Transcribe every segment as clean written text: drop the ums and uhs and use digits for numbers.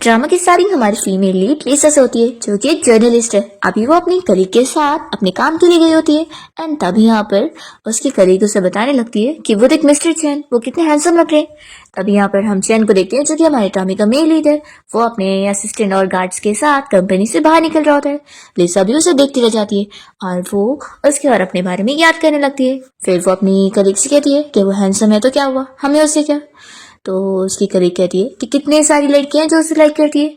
Drama की starting हमारी female lead लिसा से होती है, जो कि एक जर्नलिस्ट है। अभी वो अपनी कलीग के साथ अपने काम के लिए गई होती है एंड तभी यहाँ पर उसकी कलीग उसे बताने लगती है कि वो देख मिस्टर चैन, वो कितने हैंडसम लग रहे हैं। तभी यहाँ पर हम चैन को देखते हैं, जो कि हमारे ड्रामे का मेल लीड है। वो अपने असिस्टेंट और गार्ड्स के साथ कंपनी से बाहर निकल रहा होता है। लिसा भी उसे देखती रह जाती है और वो उसके और अपने बारे में याद करने लगती है। फिर वो अपनी कलीग से कहती है कि वो हैंडसम है तो क्या हुआ, हमें उससे क्या। तो उसकी कलीग कहती है कि कितने सारी लड़कियां जो उसे लाइक करती है,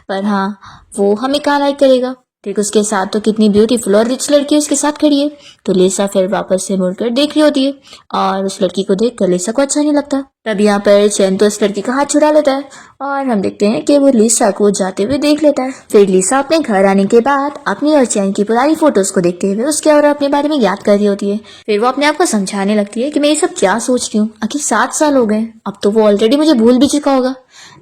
पर हाँ, वो हमें कहाँ लाइक करेगा। ठीक उसके साथ तो कितनी ब्यूटीफुल और रिच लड़की उसके साथ खड़ी है। तो लिसा फिर वापस से मुड़कर देख रही होती है और उस लड़की को देखकर लिसा को अच्छा नहीं लगता। तब यहाँ पर चैन तो इस लड़की का हाथ छुड़ा लेता है और हम देखते हैं कि वो लिसा को जाते हुए देख लेता है। फिर लिसा अपने घर आने के बाद अपनी और चैन की पुरानी फोटोज को देखते हुए उसके और अपने बारे में याद कर रही होती है। फिर वो अपने आप को समझाने लगती है कि मैं ये सब क्या सोच रही हूँ, आखिर 7 साल हो गए, अब तो वो ऑलरेडी मुझे भूल भी चुका होगा।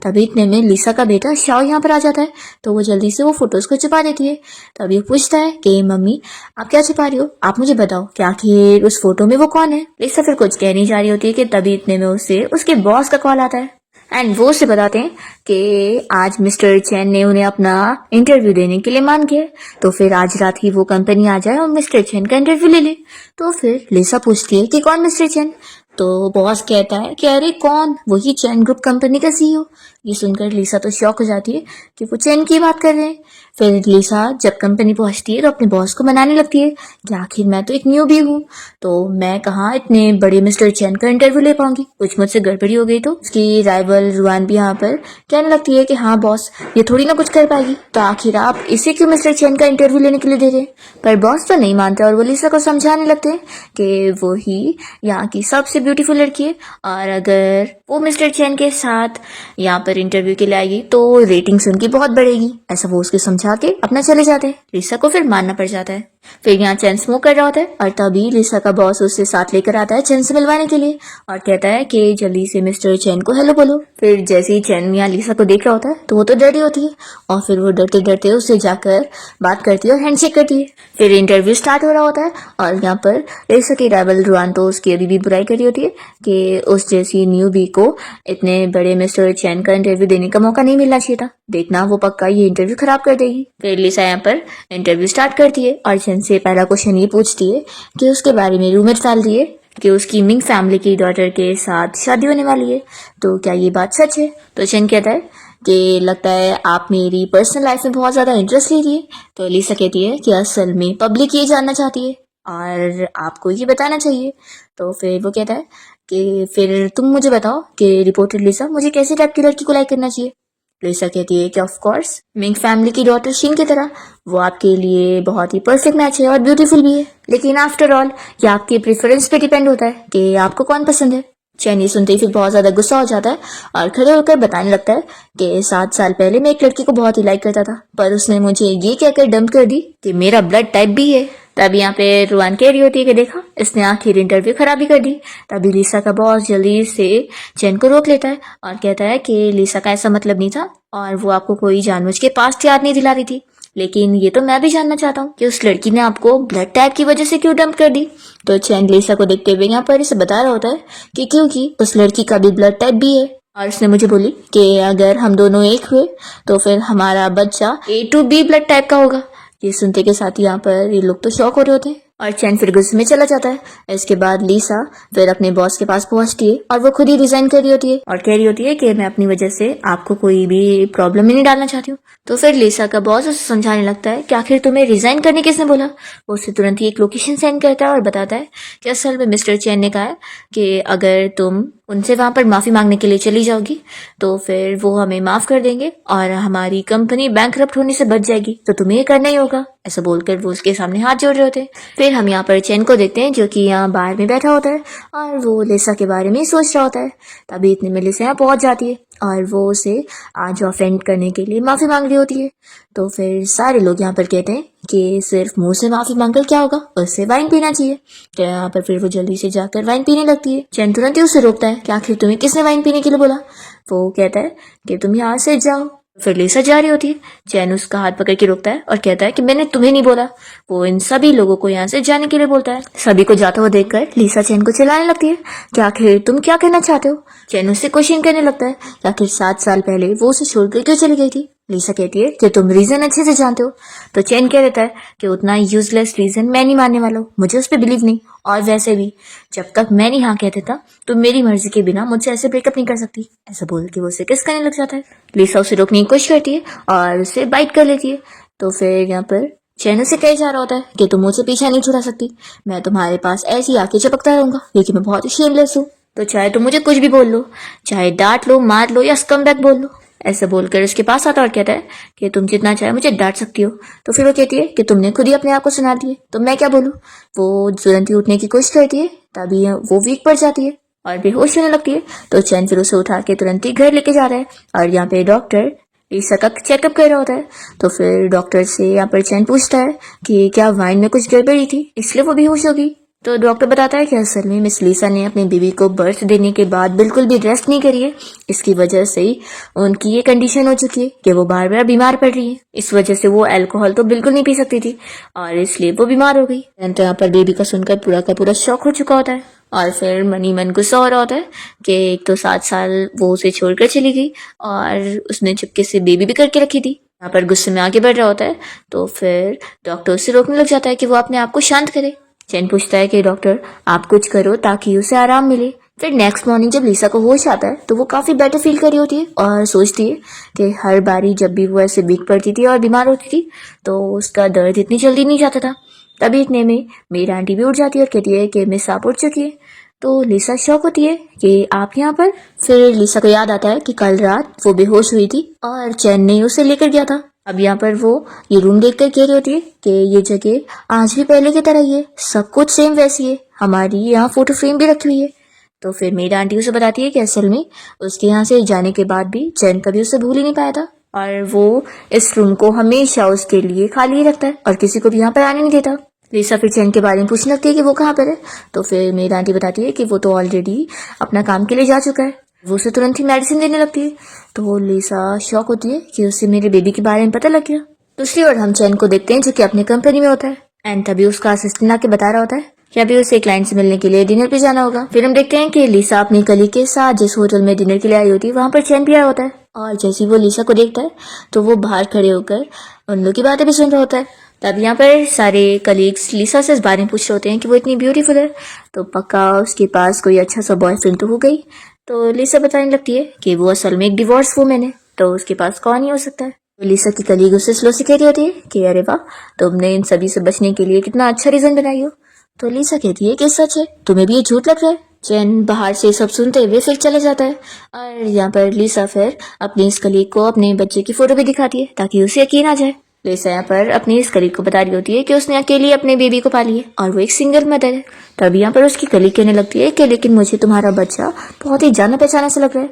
तभी इतने में लिसा का बेटा शाओ यहाँ पर आ जाता है, तो वो जल्दी से वो फोटोज को छुपा देती है। तभी वो पूछता है कि मम्मी आप क्या छुपा रही हो, आप मुझे बताओ कि आखिर उस फोटो में वो कौन है। लिसा फिर कुछ कह नहीं जा रही होती है कि तभी इतने में उसे उसके बॉस का कॉल आता है एंड वो उसे बताते हैं कि आज मिस्टर चैन ने उन्हें अपना इंटरव्यू देने के लिए मान किया, तो फिर आज रात ही वो कंपनी आ जाए और मिस्टर चैन का इंटरव्यू ले ले। तो फिर लिसा पूछती है कि कौन मिस्टर चैन। तो बॉस कहता है कि अरे कौन, वही चैन ग्रुप कंपनी का सीईओ। ये सुनकर लिसा तो शॉक हो जाती है कि वो चैन की बात कर रहे हैं। फिर लिसा जब कंपनी पहुंचती है तो अपने बॉस को मनाने लगती है कि आखिर मैं तो एक न्यूबी हूँ, तो मैं कहाँ इतने बड़े मिस्टर चैन का इंटरव्यू ले पाऊंगी, कुछ मुझसे गड़बड़ी हो गई। तो उसकी राइवल रुआन भी यहाँ पर कहने लगती है कि हाँ बॉस, ये थोड़ी ना कुछ कर पाएगी, तो आखिर आप इसे क्यों मिस्टर चैन का इंटरव्यू लेने के लिए दे रहे हैं। पर बॉस तो नहीं मानते और वो लिसा को समझाने लगते हैं कि वो ही यहाँ की सबसे ब्यूटीफुल लड़की है और अगर वो मिस्टर चैन के साथ यहाँ पर इंटरव्यू के लिए आएगी तो रेटिंग्स उनकी बहुत बढ़ेगी। ऐसा वो उसके समझा के अपना चले जाते हैं। लिसा को फिर मानना पड़ जाता है। फिर यहाँ चैन स्मोक कर रहा होता है और तभी लिसा का बॉस उससे साथ लेकर आता है चैन से मिलवाने के लिए और कहता है कि जल्दी से मिस्टर चैन को हेलो बोलो। फिर जैसे ही चैन यहाँ लिसा को देख रहा होता है तो वो तो डरी होती है और फिर वो डरते डरते उससे जाकर बात करती है और हैंडशेक करती है। फिर इंटरव्यू स्टार्ट हो रहा होता है और यहाँ पर लिसा की राइवल रुआन तो उसकी अभी भी बुराई कर रही होती है कि उस जैसी न्यूबी को इतने बड़े मिस्टर चैन का इंटरव्यू देने का मौका नहीं मिलना चाहिए था, देखना वो पक्का ये इंटरव्यू खराब कर देगी। फिर लिसा यहाँ पर इंटरव्यू स्टार्ट करती है और चैन से पहला क्वेश्चन ये पूछती है कि उसके बारे में रूमर फैल रही है कि उसकी मिंग फैमिली की डॉटर के साथ शादी होने वाली है, तो क्या ये बात सच है। तो चैन कहता है कि लगता है आप मेरी पर्सनल लाइफ में बहुत ज्यादा इंटरेस्ट ले रही है। तो लिसा कहती है कि असल में पब्लिक ये जानना चाहती है और आपको ये बताना चाहिए। तो फिर वो कहता है कि फिर तुम मुझे बताओ कि रिपोर्टर लिसा मुझे कैसे टाइप की लड़की को लाइक करना चाहिए। लिसा कहती है कि ऑफ कोर्स मिंग फैमिली की डॉटर शीन की तरह, वो आपके लिए बहुत ही परफेक्ट मैच है और ब्यूटीफुल भी है, लेकिन आफ्टर ऑल ये आपके प्रेफरेंस पे डिपेंड होता है कि आपको कौन पसंद है। चैन ये सुनते ही फिर बहुत ज्यादा गुस्सा हो जाता है और खड़े होकर बताने लगता है कि 7 साल पहले मैं एक लड़की को बहुत ही लाइक करता था, पर उसने मुझे ये कहकर डंप कर दी कि मेरा ब्लड टाइप भी है। तभी यहाँ पे रुआन कह रही होती है कि देखा, इसने आखिर इंटरव्यू खराब ही कर दी। तभी लिसा का बॉस जल्दी से चैन को रोक लेता है और कहता है कि लिसा का ऐसा मतलब नहीं था और वो आपको कोई जानबूझ के पास्ट याद नहीं दिला रही थी, लेकिन ये तो मैं भी जानना चाहता हूँ कि उस लड़की ने आपको ब्लड टाइप की वजह से क्यों डंप कर दी। तो चैन लिसा को देखते हुए यहाँ पर इसे बता रहा होता है कि क्योंकि उस लड़की का भी ब्लड टाइप भी है और उसने मुझे बोली कि अगर हम दोनों एक हुए तो फिर हमारा बच्चा A to B blood type का होगा। ये सुनते के साथ यहाँ पर ये लोग तो शॉक हो रहे होते हैं और चैन फिर गुस्से में चला जाता है। इसके बाद लिसा फिर अपने बॉस के पास पहुंचती है और वो खुद ही रिजाइन कर रही होती है और कह रही होती है कि मैं अपनी वजह से आपको कोई भी प्रॉब्लम में नहीं डालना चाहती हूँ। तो फिर लिसा का बॉस उसे समझाने लगता है कि आखिर तुम्हें रिजाइन करने किसने बोला। वो उसे तुरंत ही एक लोकेशन सेंड करता है और बताता है कि असल में मिस्टर चैन ने कहा है कि अगर तुम उनसे वहां पर माफी मांगने के लिए चली जाओगी तो फिर वो हमें माफ कर देंगे और हमारी कंपनी बैंकरप्ट होने से बच जाएगी, तो तुम्हें ये करना ही होगा। ऐसा बोलकर वो उसके सामने हाथ जोड़ रहे होते हैं। फिर हम यहाँ पर चैन को देखते हैं जो कि यहाँ बाहर में बैठा होता है और वो लिसा के बारे में सोच रहा होता है। तभी इतने में लिसा यहाँ पहुंच जाती है और वो उसे आज ऑफेंड करने के लिए माफी मांग रही होती है। तो फिर सारे लोग यहाँ पर कहते हैं कि सिर्फ मुंह से माफी मांगकर क्या होगा, उससे वाइन पीना चाहिए। तो यहाँ पर फिर वो जल्दी से जाकर वाइन पीने लगती है। चैन तुरंत ही उसे रोकता है कि आखिर तुम्हें किसने वाइन पीने के लिए बोला। वो कहता है कि तुम यहाँ से जाओ। फिर लिसा जा रही होती है। चैन उसका हाथ पकड़ के रोकता है और कहता है कि मैंने तुम्हें नहीं बोला। वो इन सभी लोगों को यहाँ से जाने के लिए बोलता है। सभी को जाता हुआ देखकर लिसा चैन को चिल्लाने लगती है कि आखिर तुम क्या कहना चाहते हो। चैन उससे क्वेश्चन करने लगता है कि आखिर 7 साल पहले वो उसे छोड़कर क्यों चली गई थी। लिसा कहती है कि तुम रीजन अच्छे से जानते हो। तो चैन कह देता है कि उतना यूजलेस रीजन मैं नहीं मानने वाला हूँ, मुझे उस पर बिलीव नहीं। और वैसे भी जब तक मैं नहीं हाँ कह देता तो मेरी मर्जी के बिना मुझसे ऐसे ब्रेकअप नहीं कर सकती। ऐसा बोल के वो उसे किस करने लग जाता है। लिसा उसे रोकने की कोशिश करती है और उसे बाइट कर लेती है। तो फिर यहाँ पर चैन उसे कह जा रहा होता है कि तुम मुझसे पीछा नहीं छुड़ा सकती, मैं तुम्हारे पास ऐसी आके चिपकता रहूंगा क्योंकि मैं बहुत ही शेमलेस हूँ। तो चाहे तुम मुझे कुछ भी बोल लो, चाहे डांट लो, मार लो या स्कमबैग बोल लो। ऐसा बोलकर उसके पास आता और कहता है कि तुम जितना चाहे मुझे डांट सकती हो। तो फिर वो कहती है कि तुमने खुद ही अपने आप को सुना दिए तो मैं क्या बोलूँ। वो तुरंत ही उठने की कोशिश करती है, तभी वो वीक पड़ जाती है और बेहोश होने लगती है। तो चैन फिर उसे उठा के तुरंत ही घर लेके जा रहा है और यहाँ पे डॉक्टर लिसा का चेकअप कर रहा होता है। तो फिर डॉक्टर से यहाँ पर चैन पूछता है कि क्या वाइन में कुछ गड़बड़ी थी इसलिए वो बेहोश हो गई। तो डॉक्टर बताता है कि असल में मिस लिसा ने अपनी बीवी को बर्थ देने के बाद बिल्कुल भी रेस्ट नहीं करी है। इसकी वजह से ही उनकी ये कंडीशन हो चुकी है कि वो बार बार बीमार पड़ रही है। इस वजह से वो अल्कोहल तो बिल्कुल नहीं पी सकती थी और इसलिए वो बीमार हो गई। तो यहाँ पर बेबी का सुनकर पूरा का पूरा शौक हो चुका होता है और फिर मनी मन गुस्सा हो रहा होता है कि एक तो 7 साल वो उसे छोड़कर चली गई और उसने चुपके से बेबी भी करके रखी थी। यहाँ पर गुस्से में आगे बढ़ रहा होता है तो फिर डॉक्टर उसे रोकने लग जाता है कि वो अपने आप को शांत करे। चैन पूछता है कि डॉक्टर आप कुछ करो ताकि उसे आराम मिले। फिर नेक्स्ट मॉर्निंग जब लिसा को होश आता है तो वो काफी बेटर फील कर रही होती है और सोचती है कि हर बारी जब भी वो ऐसे वीक पड़ती थी और बीमार होती थी तो उसका दर्द इतनी जल्दी नहीं जाता था। तभी इतने में मेरी आंटी भी उठ जाती है और कहती है कि मिस आप उठ चुकी है। तो लिसा शॉक होती है कि आप यहाँ पर। फिर लिसा को याद आता है कि कल रात वो बेहोश हुई थी और चैन ने उसे लेकर गया था। अब यहाँ पर वो ये रूम देखकर कह रही होती है कि ये जगह आज भी पहले की तरह ही है, सब कुछ सेम वैसी है, हमारी यहाँ फोटो फ्रेम भी रखी हुई है। तो फिर मेरी आंटी उसे बताती है कि असल में उसके यहाँ से जाने के बाद भी चैन कभी उसे भूल ही नहीं पाया था और वो इस रूम को हमेशा उसके लिए खाली रखता है और किसी को भी यहाँ पर आने नहीं देता। लिसा फिर चैन के बारे में पूछने लगती है कि वो कहाँ पर है। तो फिर मेरी आंटी बताती है कि वो तो ऑलरेडी अपना काम के लिए जा चुका है। वो उसे तुरंत ही मेडिसिन देने लगती है। तो लिसा शॉक होती है कि उसे मेरे बेबी के बारे में पता लग गया। दूसरी ओर हम चैन को देखते हैं जो कि अपने कंपनी में होता है एंड तभी उसका असिस्टेंट आके बता रहा होता है कि अभी उसे क्लाइंट से मिलने के लिए डिनर पे जाना होगा। फिर हम देखते हैं कि लिसा अपनी कलीग के साथ जिस होटल में डिनर के लिए आई होती है वहां पर चैन भी आया होता है और जैसे ही वो लिसा को देखता है तो वो बाहर खड़े होकर उन लोग की बातें भी सुन रहा होता है। तब यहाँ पर सारे कलीग्स लिसा से इस बारे में पूछ रहे होते हैं कि वो इतनी ब्यूटीफुल है तो पक्का उसके पास कोई अच्छा सा बॉयफ्रेंड तो हो गई। तो लिसा बताने लगती है कि वो असल में एक डिवोर्स वुमेन है तो उसके पास कौन ही हो सकता है। तो लिसा की कलीग उससे स्लो से कह रही होती है कि अरे वाह तुमने इन सभी से बचने के लिए कितना अच्छा रीजन बनाई हो। तो लिसा कहती है कि सच है, तुम्हें भी ये झूठ लग रहा है। चैन बाहर से सब सुनते हुए फिर चले जाता है और यहाँ पर लिसा फिर अपनी इस कलीग को अपने बच्चे की फोटो भी दिखाती है ताकि उसे यकीन आ जाए। लिसा यहाँ पर अपनी इस कलीग को बता रही होती है कि उसने अकेली अपने बेबी को पाली है और वो एक सिंगल मदर है। तभी यहाँ पर उसकी कलीग कहने लगती है कि लेकिन मुझे तुम्हारा बच्चा बहुत ही जाना पहचाना से लग रहा है।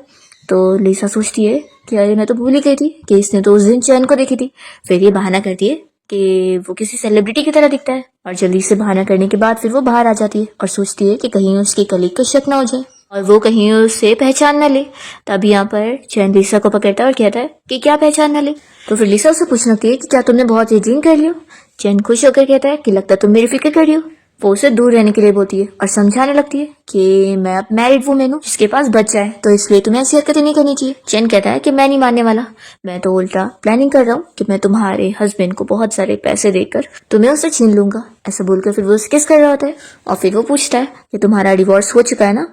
तो लिसा सोचती है कि अरे मैं तो भूल ही गई थी कि इसने तो उस दिन चैन को देखी थी। फिर ये बहाना करती है कि वो किसी सेलिब्रिटी की तरह दिखता है और जल्दी से बहाना करने के बाद फिर वो बाहर आ जाती है और सोचती है कि कहीं उसकी कलीग को शक ना हो जाए और वो कहीं उसे पहचान न ले। तभी यहाँ पर चैन लिसा को पकड़ता है और कहता है कि क्या पहचान न ले। तो फिर लिसा उसे पूछने लगती है कि क्या तुमने बहुत ही ड्रिंक कर लियो। चैन खुश होकर कहता है कि लगता तुम मेरी फिक्र कर रही हो। वो उसे दूर रहने के लिए बोलती है और समझाने लगती है कि मैं अब मैरिड वुमेन हूँ जिसके पास बच्चा है तो इसलिए तुम्हें ऐसी हरकतें नहीं करनी चाहिए। चैन कहता है कि मैं नहीं मानने वाला, मैं तो उल्टा प्लानिंग कर रहा हूँ कि मैं तुम्हारे हस्बैंड को बहुत सारे पैसे देकर तुम्हें उससे छीन लूंगा। ऐसा बोलकर फिर वो उसे किस कर रहा होता है और फिर वो पूछता है कि तुम्हारा डिवोर्स हो चुका है ना।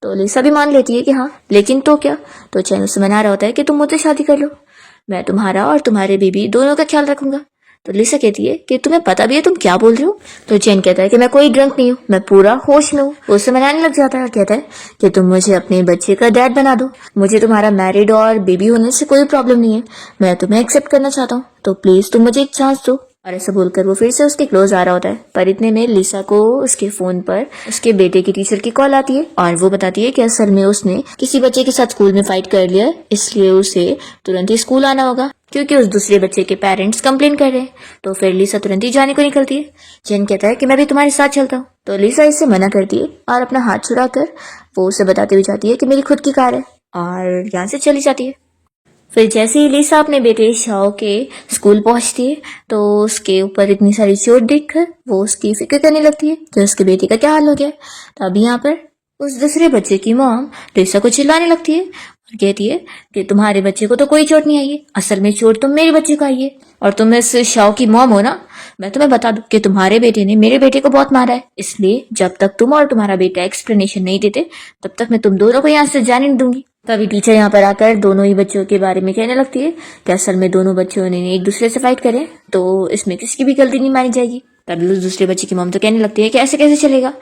तो लिसा भी मान लेती है कि हाँ, लेकिन तो क्या। तो चैन उससे मना रहा होता है कि तुम मुझसे शादी कर लो, मैं तुम्हारा और तुम्हारे बेबी दोनों का ख्याल रखूंगा। तो लिसा कहती है कि तुम्हें पता भी है तुम क्या बोल रही हो। तो चैन कहता है कि मैं कोई ड्रंक नहीं हूँ, मैं पूरा होश में हूँ। वो उससे मनाने लग जाता है और कहता है कि तुम मुझे अपने बच्चे का डैड बना दो, मुझे तुम्हारा मैरिड और बेबी होने से कोई प्रॉब्लम नहीं है, मैं तुम्हें एक्सेप्ट करना चाहता हूँ, तो प्लीज तुम मुझे एक चांस दो। और ऐसा बोलकर वो फिर से उसके क्लोज आ रहा होता है। पर इतने में लिसा को उसके फोन पर उसके बेटे की टीचर की कॉल आती है और वो बताती है कि असल में उसने किसी बच्चे के साथ स्कूल में फाइट कर लिया है, इसलिए उसे तुरंत ही स्कूल आना होगा क्योंकि उस दूसरे बच्चे के पेरेंट्स कंप्लेन कर रहे हैं। तो फिर लिसा तुरंत ही जाने को निकलती है। चैन कहता है कि मैं भी तुम्हारे साथ चलता हूँ। तो लिसा इससे मना करती है और अपना हाथ छुड़ाकर वो उसे बताते हुए जाती है कि मेरी खुद की कार है और यहाँ से चली जाती है। फिर जैसे ही लिसा अपने बेटे शाओ के स्कूल पहुंचती है तो उसके ऊपर इतनी सारी चोट देखकर वो उसकी फिक्र करने लगती है कि उसके बेटे का क्या हाल हो गया है। तभी यहाँ पर उस दूसरे बच्चे की मॉम लिसा को चिल्लाने लगती है और कहती है कि तुम्हारे बच्चे को तो कोई चोट नहीं आई है, असल में चोट तो मेरे बच्चे को आई है और तुम इस शाओ की मॉम हो ना। मैं तुम्हें बता दूं कि तुम्हारे बेटे ने मेरे बेटे को बहुत मारा है, इसलिए जब तक तुम और तुम्हारा बेटा एक्सप्लेनेशन नहीं देते तब तक मैं तुम दोनों को यहाँ से जाने नहीं दूंगी। तभी टीचर यहाँ पर आकर दोनों ही बच्चों के बारे में कहने लगती है कि असल में दोनों बच्चों ने एक दूसरे से फाइट करे तो इसमें किसी की भी गलती नहीं मानी जाएगी। तभी उस दूसरे बच्चे की मॉम तो कहने लगती है कि ऐसे कैसे चलेगा।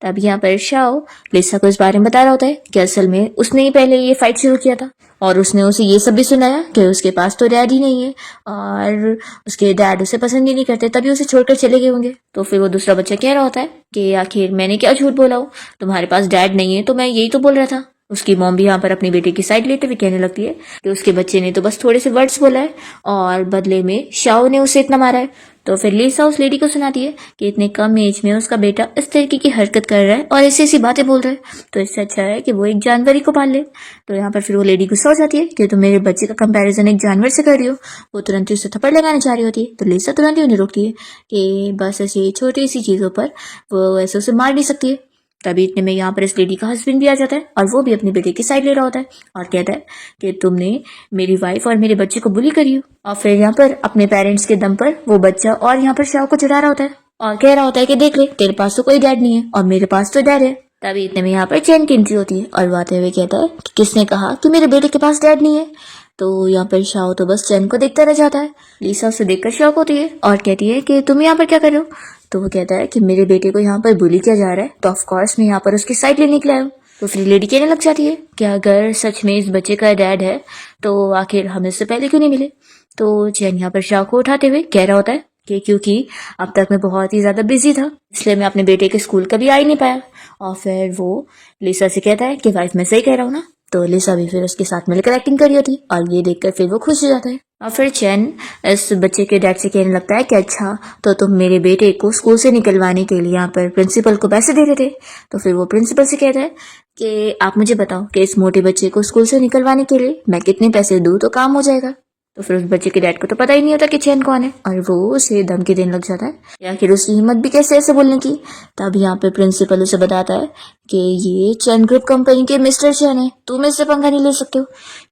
तभी यहाँ पर शाओ लिसा को इस बारे में बता रहा होता है कि असल में उसने ही पहले ये फाइट शुरू किया था और उसने उसे ये सब भी सुनाया कि उसके पास तो डैड ही नहीं है और उसके डैड उसे पसंद ही नहीं करते, तभी उसे छोड़कर चले गए होंगे। तो फिर वो दूसरा बच्चा कह रहा होता है कि आखिर मैंने क्या झूठ बोला हो, तुम्हारे पास डैड नहीं है तो मैं यही तो बोल रहा था। उसकी मॉम भी यहाँ पर अपने बेटे की साइड लेते हुए कहने लगती है कि उसके बच्चे ने तो बस थोड़े से वर्ड्स बोला है और बदले में शाओ ने उसे इतना मारा है। तो फिर लिसा उस लेडी को सुनाती है कि इतने कम एज में उसका बेटा इस तरीके की हरकत कर रहा है और ऐसी ऐसी बातें बोल रहा है, तो इससे अच्छा है कि वो एक जानवर ही को पाल ले। तो यहाँ पर फिर वो लेडी गुस्सा हो जाती है कि तुम मेरे बच्चे का कंपैरिजन एक जानवर से कर रही हो। वो तुरंत ही उसे थप्पड़ लगाने जा रही होती है तो लिसा तुरंत ही उन्हें रोकती है कि बस ऐसी छोटी सी चीजों पर वो ऐसे उसे मार नहीं सकती है। तभी इतने में यहाँ पर इस लेडी का हस्बैंड भी आ जाता है और वो भी अपने बेटे की साइड ले रहा होता है और कहता है कि तुमने मेरी वाइफ और मेरे बच्चे को बुली करी हो। और फिर यहाँ पर अपने पेरेंट्स के दम पर वो बच्चा और यहाँ पर शाओ को चुरा रहा होता है और कह रहा होता है कि देख ले तेरे पास तो कोई डैड नहीं है और मेरे पास तो डैड है। तभी इतने में यहाँ पर चैन की एंट्री होती है और वो आते हुए कहता है कि किसने कहा कि मेरे बेटे के पास डैड नहीं है। तो यहाँ पर शाओ तो बस चैन को देखता रह जाता है। लिसा उसे देखकर शॉक होती है और कहती है कि तुम यहाँ पर क्या कर रहे हो। तो वो कहता है कि मेरे बेटे को यहाँ पर बुली किया जा रहा है तो ऑफ कोर्स मैं यहाँ पर उसकी साइड लेने के लिए आया हूँ। तो फिर लेडी कहने लग जाती है कि अगर सच में इस बच्चे का डैड है तो आखिर हमें इससे पहले क्यों नहीं मिले। तो चैन यहाँ पर शाओ को उठाते हुए कह रहा होता है कि क्योंकि अब तक मैं बहुत ही ज्यादा बिजी था इसलिए मैं अपने बेटे के स्कूल कभी आ ही नहीं पाया। और फिर वो लिसा से कहता है कि वाइफ मैं सही कह रहा हूँ ना। तो लिसा भी फिर उसके साथ मिलकर एक्टिंग कर रही होती और ये देखकर फिर वो खुश हो जाता है। और फिर चैन इस बच्चे के डैड से कहने लगता है कि अच्छा तो तुम मेरे बेटे को स्कूल से निकलवाने के लिए यहाँ पर प्रिंसिपल को पैसे दे रहे थे। तो फिर वो प्रिंसिपल से कहता है कि आप मुझे बताओ कि इस मोटे बच्चे को स्कूल से निकलवाने के लिए मैं कितने पैसे दूं तो काम हो जाएगा। तो फिर उस बच्चे के डैड को तो पता ही नहीं होता कि चैन कौन है और वो उसे धमकी देने लग जाता है या फिर उसकी हिम्मत भी कैसे ऐसे बोलने की। तब यहाँ पे प्रिंसिपल उसे बताता है कि ये चैन ग्रुप कंपनी के मिस्टर चैन है, तुम इससे पंगा नहीं ले सकते हो।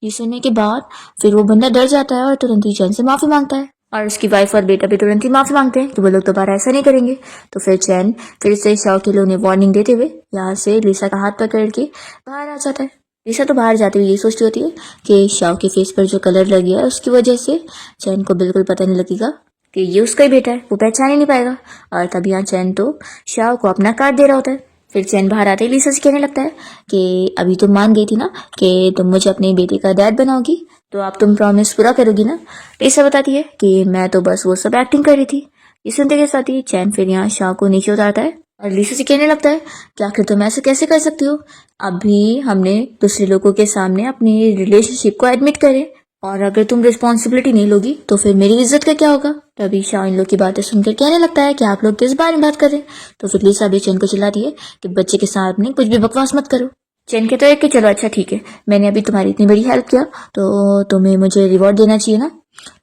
ये सुनने के बाद फिर वो बंदा डर जाता है और तुरंत ही चैन से माफी मांगता है और उसकी वाइफ और बेटा भी तुरंत ही माफी मांगते हैं कि वो लोग दोबारा ऐसा नहीं करेंगे। तो फिर चैन फिर से शाओ के लिए उन्हें वार्निंग देते हुए यहाँ से लिसा का हाथ पकड़ के बाहर आ जाता है। लिसा तो बाहर जाते हुए ये सोचती होती है कि शाओ के फेस पर जो कलर लग गया है उसकी वजह से चैन को बिल्कुल पता नहीं लगेगा कि ये उसका ही बेटा है, वो पहचान ही नहीं पाएगा। और तभी यहाँ चैन तो शाओ को अपना कार्ड दे रहा होता है। फिर चैन बाहर आते ही लिसा से कहने लगता है कि अभी तुम मान गई थी ना कि तुम मुझे अपने बेटे का डैड बनाओगी तो अब तुम प्रॉमिस पूरा करोगी ना। लिसा बताती है कि मैं तो बस वो सब एक्टिंग कर रही थी। ये सुनते के साथ ही चैन फिर यहाँ शाओ को नीचे उतारता है और लिसा से कहने लगता है कि आखिर तुम ऐसे कैसे कर सकती हो, अभी हमने दूसरे लोगों के सामने अपनी रिलेशनशिप को एडमिट करे और अगर तुम रिस्पॉन्सिबिलिटी नहीं लोगी तो फिर मेरी इज्जत का क्या होगा। तभी शाह इन लोग की बातें सुनकर कहने लगता है कि आप लोग किस बारे में बात कर रहे हैं। तो फिर लिसा भी चैन को चिल्लाती है कि बच्चे के सामने कुछ भी बकवास मत करो। चैन कहता है कि चलो अच्छा ठीक है, मैंने अभी तुम्हारी इतनी बड़ी हेल्प किया तो तुम्हें मुझे रिवॉर्ड देना चाहिए ना।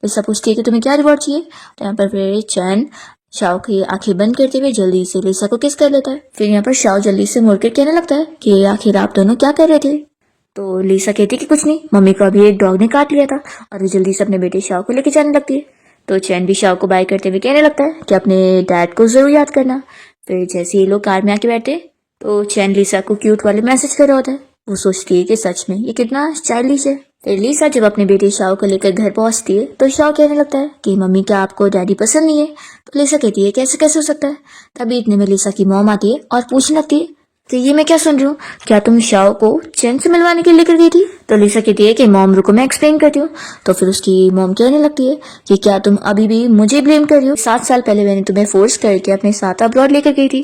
लिसा पूछती है कि तुम्हें क्या रिवॉर्ड चाहिए। तो यहाँ पर फिर चैन शाओ की आंखें बंद करते हुए जल्दी से लिसा को किस कर लेता है। फिर यहाँ पर शाओ जल्दी से मुड़कर कहने लगता है कि आखिर आप दोनों क्या कर रहे थे। तो लिसा कहती है कि कुछ नहीं, मम्मी को अभी एक डॉग ने काट लिया था और वो जल्दी से अपने बेटे शाओ को लेके जाने लगती है। तो चैन भी शाओ को बाय करते हुए कहने लगता है कि अपने डैड को जरूर याद करना। फिर जैसे ये लोग कार में आके बैठे तो चैन लिसा को क्यूट वाले मैसेज कर रहा होता है। वो सोचती है कि सच में ये कितना स्टाइलिश है। फिर लिसा जब अपने बेटे शाओ को लेकर घर पहुंचती है तो शाओ कहने लगता है कि मम्मी क्या आपको डैडी पसंद नहीं है। तो लिसा कहती है कैसे कैसे हो सकता है। तभी इतने में लिसा की मॉम आती है और पूछने लगती है तो ये मैं क्या सुन रही हूँ, क्या तुम शाओ को चैन से मिलवाने के लिए लेकर गई थी। तो लिसा कहती है कि मॉम रुको मैं एक्सप्लेन करती हूँ। तो फिर उसकी मॉम कहने लगती है कि क्या तुम अभी भी मुझे ब्लेम कर रही हो, 7 साल पहले मैंने तुम्हें फोर्स करके अपने साथ अब्रॉड लेकर गई थी।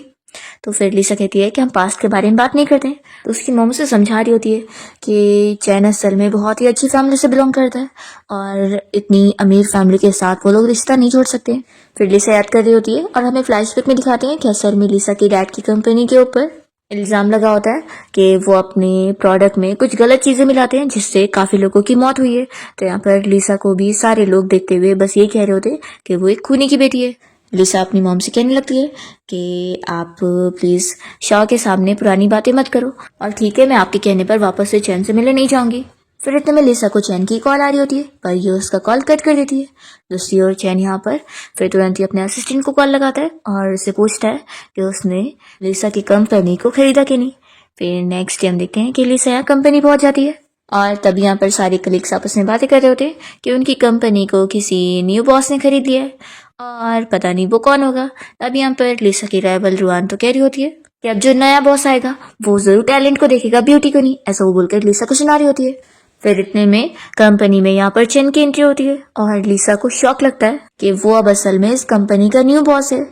तो फिर लिसा कहती है कि हम पास्ट के बारे में बात नहीं करते। तो उसकी मॉम से समझा रही होती है कि चैन असल में बहुत ही अच्छी फैमिली से बिलोंग करता है और इतनी अमीर फैमिली के साथ वो लोग रिश्ता नहीं जोड़ सकते। फिर लिसा याद कर रही होती है और हमें फ्लैशबैक में दिखाते हैं कि असल में लिसा की डैड की कंपनी के ऊपर इल्ज़ाम लगा होता है कि वो अपने प्रोडक्ट में कुछ गलत चीज़ें मिलाते हैं जिससे काफ़ी लोगों की मौत हुई है। तो यहाँ पर लिसा को भी सारे लोग देखते हुए बस ये कह रहे होते कि वो एक खूनी की बेटी है। लिसा अपनी मॉम से कहने लगती है कि आप प्लीज़ शाह के सामने पुरानी बातें मत करो, और ठीक है, मैं आपके कहने पर वापस से चैन से मिलने नहीं जाऊंगी। फिर इतने में लिसा को चैन की कॉल आ रही होती है, पर ये उसका कॉल कट कर देती है। दूसरी ओर चैन यहाँ पर फिर तुरंत ही अपने असिस्टेंट को कॉल लगाता है और उससे पूछता है कि उसने लिसा की कंपनी को खरीदा कि नहीं। फिर नेक्स्ट डे हम देखते हैं कि लिसा यहाँ कंपनी पहुंच जाती है, और तब यहाँ पर सारे कलीग्स आपस में बातें कर रहे होते हैं कि उनकी कंपनी को किसी न्यू बॉस ने खरीद लिया है, और पता नहीं वो कौन होगा। अब यहाँ पर लिसा की राइवल रुआन तो कह रही होती है कि अब जो नया बॉस आएगा वो जरूर टैलेंट को देखेगा, ब्यूटी को नहीं, ऐसा वो बोलकर लिसा को सुना रही होती है। फिर इतने में कंपनी में यहाँ पर चेन की एंट्री होती है, और लिसा को शॉक लगता है कि वो अब असल में इस कंपनी का न्यू बॉस है।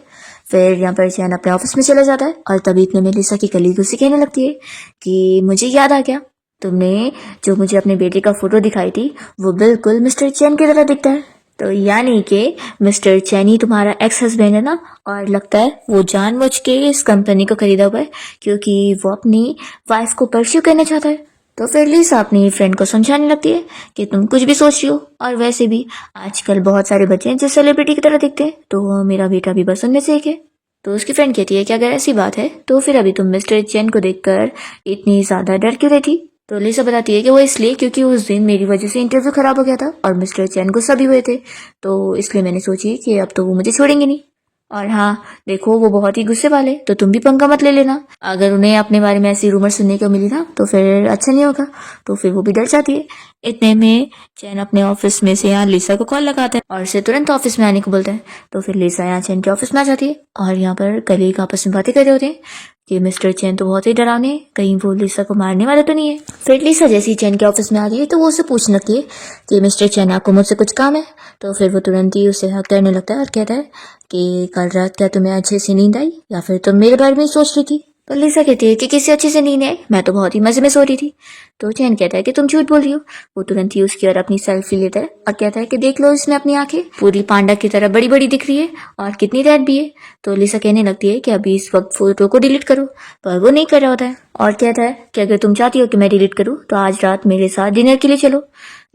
फिर यहाँ पर चैन अपने ऑफिस में चला जाता है, और तभी इतने में लिसा की कलीग उसे कहने लगती है कि मुझे याद आ गया, तुमने जो मुझे अपने बेटे का फोटो दिखाई थी वो बिल्कुल मिस्टर चैन की तरह दिखता है। तो यानी कि मिस्टर चैन ही तुम्हारा एक्स हस्बैंड है ना, और लगता है वो जानबूझ के इस कंपनी को खरीदा हुआ है क्योंकि वो अपनी वाइफ को परस्यू करना चाहता है। तो फिर लिसा अपनी फ्रेंड को समझाने लगती है कि तुम कुछ भी सोच रही हो, और वैसे भी आजकल बहुत सारे बच्चे हैं जो सेलिब्रिटी की तरह दिखते हैं, तो मेरा बेटा भी बस उनमें से एक है। तो उसकी फ्रेंड कहती है कि अगर ऐसी बात है तो फिर अभी तुम मिस्टर चैन को देखकर इतनी ज्यादा डर क्यों रही थी। तो लिसा बताती है कि वो इसलिए क्योंकि उस दिन मेरी वजह से इंटरव्यू खराब हो गया था और मिस्टर चैन गुस्सा भी हुए थे, तो इसलिए मैंने सोची कि अब तो वो मुझे छोड़ेंगे नहीं। और हाँ देखो, वो बहुत ही गुस्से वाले, तो तुम भी पंगा मत ले लेना। अगर उन्हें अपने बारे में ऐसी रूमर सुनने को मिली ना तो फिर अच्छा नहीं होगा, तो फिर वो भी डर जाती है। इतने में चैन अपने ऑफिस में से यहाँ लिसा को कॉल लगाता है और उसे तुरंत ऑफिस में आने को बोलता है। तो फिर लिसा यहाँ चैन के ऑफिस में आ जाती है, और यहाँ पर कलीग आपस में बातें कर रहे होते हैं कि मिस्टर चैन तो बहुत ही डरावने हैं, कहीं वो लिसा को मारने वाला तो नहीं है। फिर लिसा जैसी चैन के ऑफिस में आ रही है तो वो उसे पूछने लगती है कि मिस्टर चैन आपको मुझसे कुछ काम है। तो फिर वो तुरंत ही उसे हक करने लगता है और कहता है कि कल रात क्या तुम्हें अच्छे से नींद आई या फिर तुम मेरे बारे में सोच रही थी। तो लिसा कहती है कि किसी अच्छे से नींद आई, मैं तो बहुत ही मजे में सो रही थी। तो चैन कहता है कि तुम झूठ बोल रही हो। वो तुरंत ही उसकी और अपनी सेल्फी लेता है और कहता है कि देख लो, इसमें अपनी आंखें पूरी पांडा की तरह बड़ी बड़ी दिख रही है और कितनी रेड भी है। तो लिसा कहने लगती है कि अभी इस वक्त फोटो को डिलीट करो, पर वो नहीं कर रहा होता है और कहता है कि अगर तुम चाहती हो कि मैं डिलीट करूँ तो आज रात मेरे साथ डिनर के लिए चलो।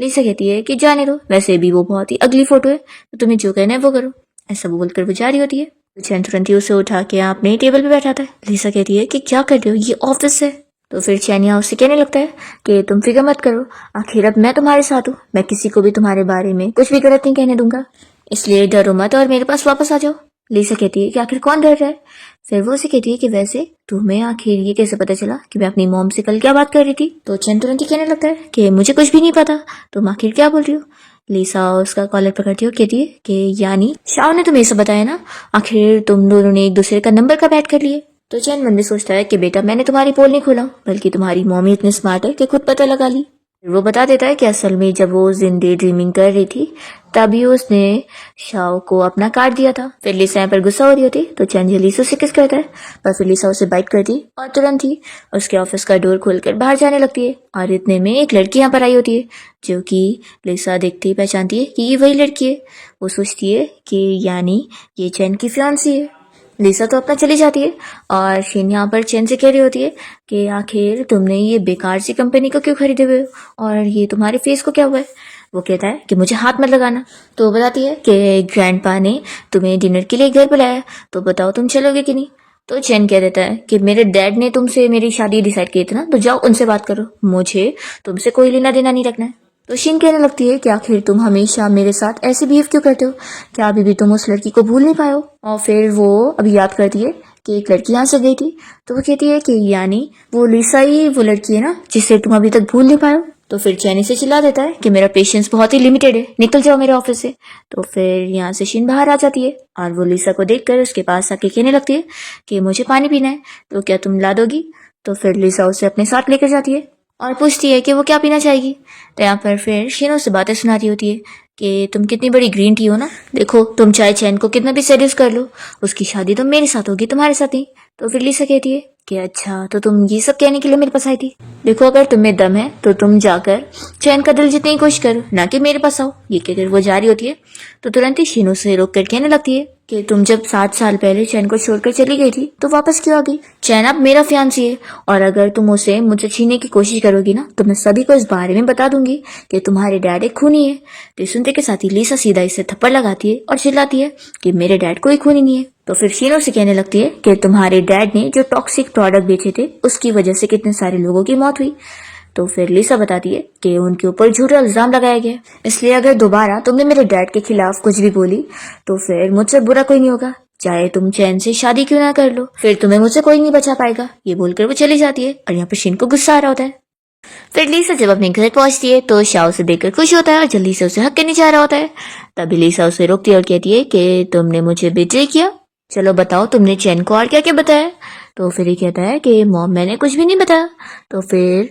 लिसा कहती है कि जाने दो, वैसे भी वो बहुत ही अगली फोटो है, तो तुम्हें जो कहना है वो करो। ऐसा बोलकर वो जा रही होती है। चैन तुरंत ही उसे उठा के अपने टेबल पे बैठाता है। लिसा कहती है कि क्या कर रहे हो, ये ऑफिस है। तो फिर चैन यहाँ उससे कहने लगता है कि तुम फिक्र मत करो, आखिर अब मैं तुम्हारे साथ हूँ, मैं किसी को भी तुम्हारे बारे में कुछ भी गलत नहीं कहने दूंगा, इसलिए डरो मत और मेरे पास वापस आ जाओ। लिसा कहती है कि आखिर कौन डर रहा है। फिर वो उसे कहती है कि वैसे तुम्हें आखिर ये कैसे पता चला कि मैं अपनी मॉम से कल क्या बात कर रही थी। तो चैन तुरंत ही कहने लगता है कि मुझे कुछ भी नहीं पता, तुम आखिर क्या बोल रही हो। लिसा उसका कॉलर पकड़ती हो, कहती है कि यानी शाह ने तुम्हें सब बताया ना, आखिर तुम दोनों ने एक दूसरे का नंबर का बैट कर लिए। तो चैन मन में सोचता है कि बेटा मैंने तुम्हारी पोल नहीं खोला, बल्कि तुम्हारी मॉमी इतनी स्मार्ट है कि खुद पता लगा ली। वो बता देता है कि असल में जब वो उस दिन डे ड्रीमिंग कर रही थी तभी उसने शाह को अपना कार्ड दिया था। फिर लिसा यहाँ पर गुस्सा हो रही होती तो चैन जल्दी से उसे किस करता है, पर फिर लिसा उसे बाइट करती और तुरंत ही उसके ऑफिस का डोर खोलकर बाहर जाने लगती है। और इतने में एक लड़की यहाँ पर आई होती है जो कि लिसा देखते ही पहचानती है कि ये वही लड़की है। वो सोचती है कि यानी ये चैन की फियांसी है। लिसा तो अपना चली जाती है और शीन यहाँ पर चैन से कह रही होती है कि आखिर तुमने ये बेकार सी कंपनी को क्यों खरीदे हुए हो और ये तुम्हारे फेस को क्या हुआ है। वो कहता है कि मुझे हाथ मत लगाना। तो वो बताती है कि ग्रैंडपा ने तुम्हें डिनर के लिए घर बुलाया, तो बताओ तुम चलोगे कि नहीं। तो चैन कह देता है कि मेरे डैड ने तुमसे मेरी शादी डिसाइड की थी ना, तो जाओ उनसे बात करो, मुझे तुमसे कोई लेना देना नहीं रखना है। तो शीन कहने लगती है कि आखिर तुम हमेशा मेरे साथ ऐसे बिहेव क्यों करते हो, क्या अभी भी तुम उस लड़की को भूल नहीं पाए हो। और फिर वो अभी याद करती है कि एक लड़की यहाँ से गई थी, तो वो कहती है कि यानी वो लिसा ही वो लड़की है ना जिसे तुम अभी तक भूल नहीं पाए हो। तो फिर चैनी से चिल्ला देता है कि मेरा पेशेंस बहुत ही लिमिटेड है, निकल जाओ मेरे ऑफिस से। तो फिर यहाँ से शीन बाहर आ जाती है और वो लिसा को देखकर उसके पास आके कहने लगती है कि मुझे पानी पीना है, तो क्या तुम ला दोगी। तो फिर लिसा उसे अपने साथ लेकर जाती है और पूछती है कि वो क्या पीना चाहेगी। तो यहाँ पर फिर शीन उससे बातें सुना रही होती है कि तुम कितनी बड़ी ग्रीन टी हो ना, देखो तुम चाहे चैन को कितना भी सेड्यूस कर लो, उसकी शादी तो मेरे साथ होगी, तुम्हारे साथ नहीं। तो फिर लिसा कहती है कि अच्छा तो तुम ये सब कहने के लिए मेरे पास आई थी। देखो अगर तुम्हें दम है तो तुम जाकर चैन का दिल जीतने की कोशिश करो, ना कि मेरे पास आओ। ये कहकर वो जारी होती है तो तुरंत ही शीनू से रोक कर कहने लगती है कि तुम जब 7 साल पहले चैन को छोड़कर चली गई थी तो वापस क्यों आ गई? चैन अब मेरा फियांसी है और अगर तुम उसे मुझसे छीनने की कोशिश करोगी ना तो मैं सभी को इस बारे में बता दूंगी कि तुम्हारे डैड एक खूनी है। तो सुनते के साथ ही लीसा सीधा इसे थप्पड़ लगाती है और चिल्लाती है कि मेरे डैड कोई खूनी नहीं है। तो फिर शीनो से कहने लगती है कि तुम्हारे डैड ने जो टॉक्सिक प्रोडक्ट बेचे थे उसकी वजह से कितने सारे लोगों की मौत हुई। तो फिर लीसा बताती है कि उनके ऊपर झूठा इल्जाम लगाया गया, इसलिए अगर दोबारा तुमने मेरे डैड के खिलाफ कुछ भी बोली तो फिर मुझसे बुरा कोई नहीं होगा, चाहे तुम चैन से शादी क्यों ना कर लो, फिर तुम्हें मुझसे कोई नहीं बचा पाएगा। ये बोलकर वो चली जाती है और यहाँ पर शिन को गुस्सा आ रहा होता है। फिर लीसा जब अपने घर पहुंचती है तो शाओ उसे देखकर खुश होता है और जल्दी से उसे हक करने जा रहा होता है। तभी लीसा उसे रोकती है और कहती है कि तुमने मुझे बेट्रे किया, चलो बताओ तुमने चैन को और क्या क्या बताया। तो फिर ये कहता है कि मॉम मैंने कुछ भी नहीं बताया। तो फिर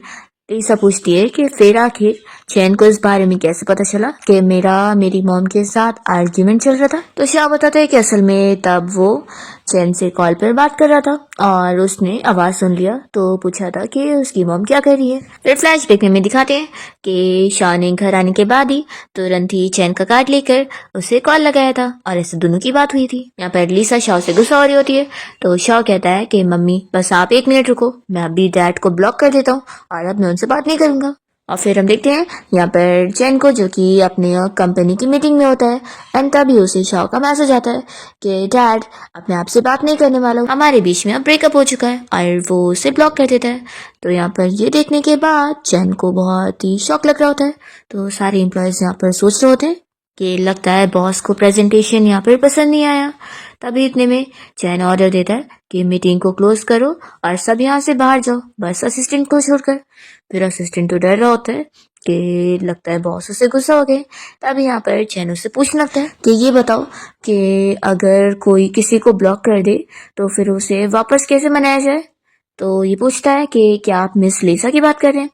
लीसा पूछती है कि फिर आखिर चैन को इस बारे में कैसे पता चला कि मेरी मॉम के साथ आर्ग्यूमेंट चल रहा था। तो शाह बताता है कि असल में तब वो चैन से कॉल पर बात कर रहा था और उसने आवाज सुन लिया तो पूछा था कि उसकी मॉम क्या कर रही है। फिर फ्लैशबैक में दिखाते हैं कि शाह ने घर आने के बाद ही तुरंत ही चैन का कार्ड लेकर उसे कॉल लगाया था और ऐसे दोनों की बात हुई थी। यहाँ पर लीसा शाह से गुस्सा हो रही होती है तो शाह कहता है कि मम्मी बस आप 1 मिनट रुको, मैं अभी डैड को ब्लॉक कर देता हूँ और अब मैं उनसे बात नहीं करूंगा। और फिर हम देखते हैं यहाँ पर चैन को जो कि अपने कंपनी की मीटिंग में होता है एंड तभी उसे शाओ का मैसेज आता है कि डैड अब मैं आपसे बात नहीं करने वाला हूँ, हमारे बीच में अब ब्रेकअप हो चुका है, और वो उसे ब्लॉक कर देता है। तो यहाँ पर ये देखने के बाद चैन को बहुत ही शॉक लग रहा होता है। तो सारे एम्प्लॉयज यहाँ पर सोच रहे होते हैं कि लगता है बॉस को प्रेजेंटेशन यहाँ पर पसंद नहीं आया। तभी इतने में चैन ऑर्डर देता है कि मीटिंग को क्लोज करो और सब यहाँ से बाहर जाओ, बस असिस्टेंट को छोड़कर। फिर असिस्टेंट तो डर रहा होता है कि लगता है बॉस उससे गुस्सा हो गए। तब यहाँ पर चैन उससे पूछने लगता है कि ये बताओ कि अगर कोई किसी को ब्लॉक कर दे तो फिर उसे वापस कैसे मनाया जाए। तो ये पूछता है कि क्या आप मिस लीसा की बात कर रहे हैं।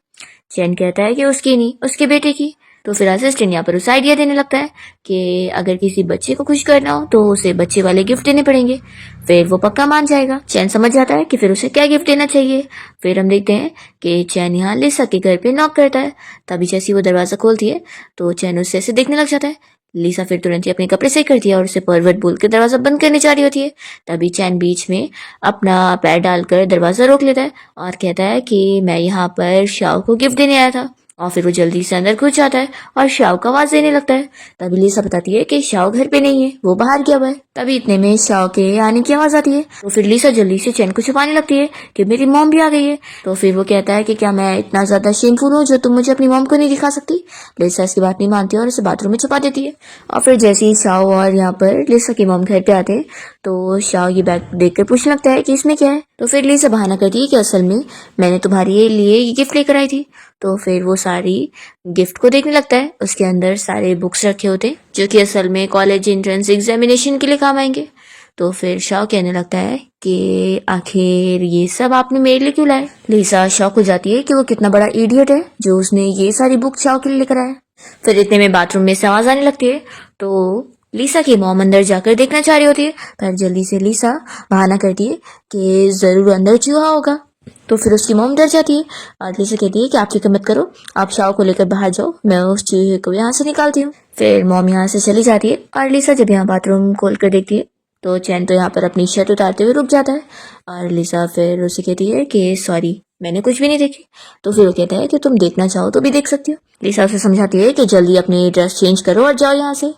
चैन कहता है कि उसकी नहीं, उसके बेटे की। तो फिर असिस्टेंट यहाँ पर उसे आइडिया देने लगता है कि अगर किसी बच्चे को खुश करना हो तो उसे बच्चे वाले गिफ्ट देने पड़ेंगे, फिर वो पक्का मान जाएगा। चैन समझ जाता है कि फिर उसे क्या गिफ्ट देना चाहिए। फिर हम देखते हैं कि चैन यहाँ लिसा के घर पे नॉक करता है। तभी जैसे वो दरवाजा खोलती है तो चैन उससे ऐसे देखने लग जाता है। लिसा फिर तुरंत ही अपने कपड़े सही करती है और उसे परवट बोल के दरवाजा बंद करने जा रही होती है। तभी चैन बीच में अपना पैर डालकर दरवाजा रोक लेता है और कहता है कि मैं यहाँ पर शाओ को गिफ्ट देने आया था। और फिर वो जल्दी से अंदर घुस जाता है और शाओ का आवाज देने लगता है। तभी लिसा बताती है कि शाओ घर पे नहीं है, वो बाहर गया हुआ है। तभी इतने में शाओ के आने की आवाज आती है। तो फिर लिसा जल्दी से चैन को छुपाने लगती है कि मेरी मॉम भी आ गई है। तो फिर वो कहता है कि क्या मैं इतना ज्यादा शेमफुल हूँ जो तुम मुझे अपनी मॉम को नहीं दिखा सकती। लिसा इसकी बात नहीं मानती और उसे बाथरूम में छुपा देती है। और फिर जैसे ही शाओ और यहाँ पर लिसा की मॉम घर पे आते हैं तो शाओ ये बैग देखकर पूछने लगता है कि इसमें क्या है। तो फिर लिसा बहाना करती है कि असल में मैंने तुम्हारे लिए ये गिफ्ट लेकर आई थी। तो फिर वो सारी गिफ्ट को देखने लगता है। उसके अंदर सारे बुक्स रखे होते हैं जो कि असल में कॉलेज एंट्रेंस एग्जामिनेशन के लिए काम आएंगे। तो फिर शाओ कहने लगता है कि आखिर ये सब आपने मेरे लिए क्यों लाए। लिसा शॉक हो जाती है कि वो कितना बड़ा इडियट है जो उसने ये सारी बुक शाओ के लिए लेकर आया। फिर इतने में बाथरूम में से आवाज आने लगती है तो लिसा की मॉम अंदर जाकर देखना चाह रही होती है, पर जल्दी से लिसा बहाना करती है कि जरूर अंदर चूहा होगा। तो फिर उसकी मॉम डर जाती है और लिसा कहती है कि आप फिक्र मत करो, आप शाओ को लेकर बाहर जाओ, मैं उस चूहे को यहाँ से निकालती हूँ। फिर मॉम यहाँ से चली जाती है और लिसा जब यहाँ बाथरूम खोल कर देखती है तो चैन तो यहाँ पर अपनी शर्ट उतारते हुए रुक जाता है और लिसा फिर उसे कहती है कि सॉरी मैंने कुछ भी नहीं देखी। तो फिर वो कहता है कि तुम देखना चाहो तो भी देख सकती हो। लिसा उसे समझाती है कि जल्दी अपनी ड्रेस चेंज करो और जाओ यहाँ से।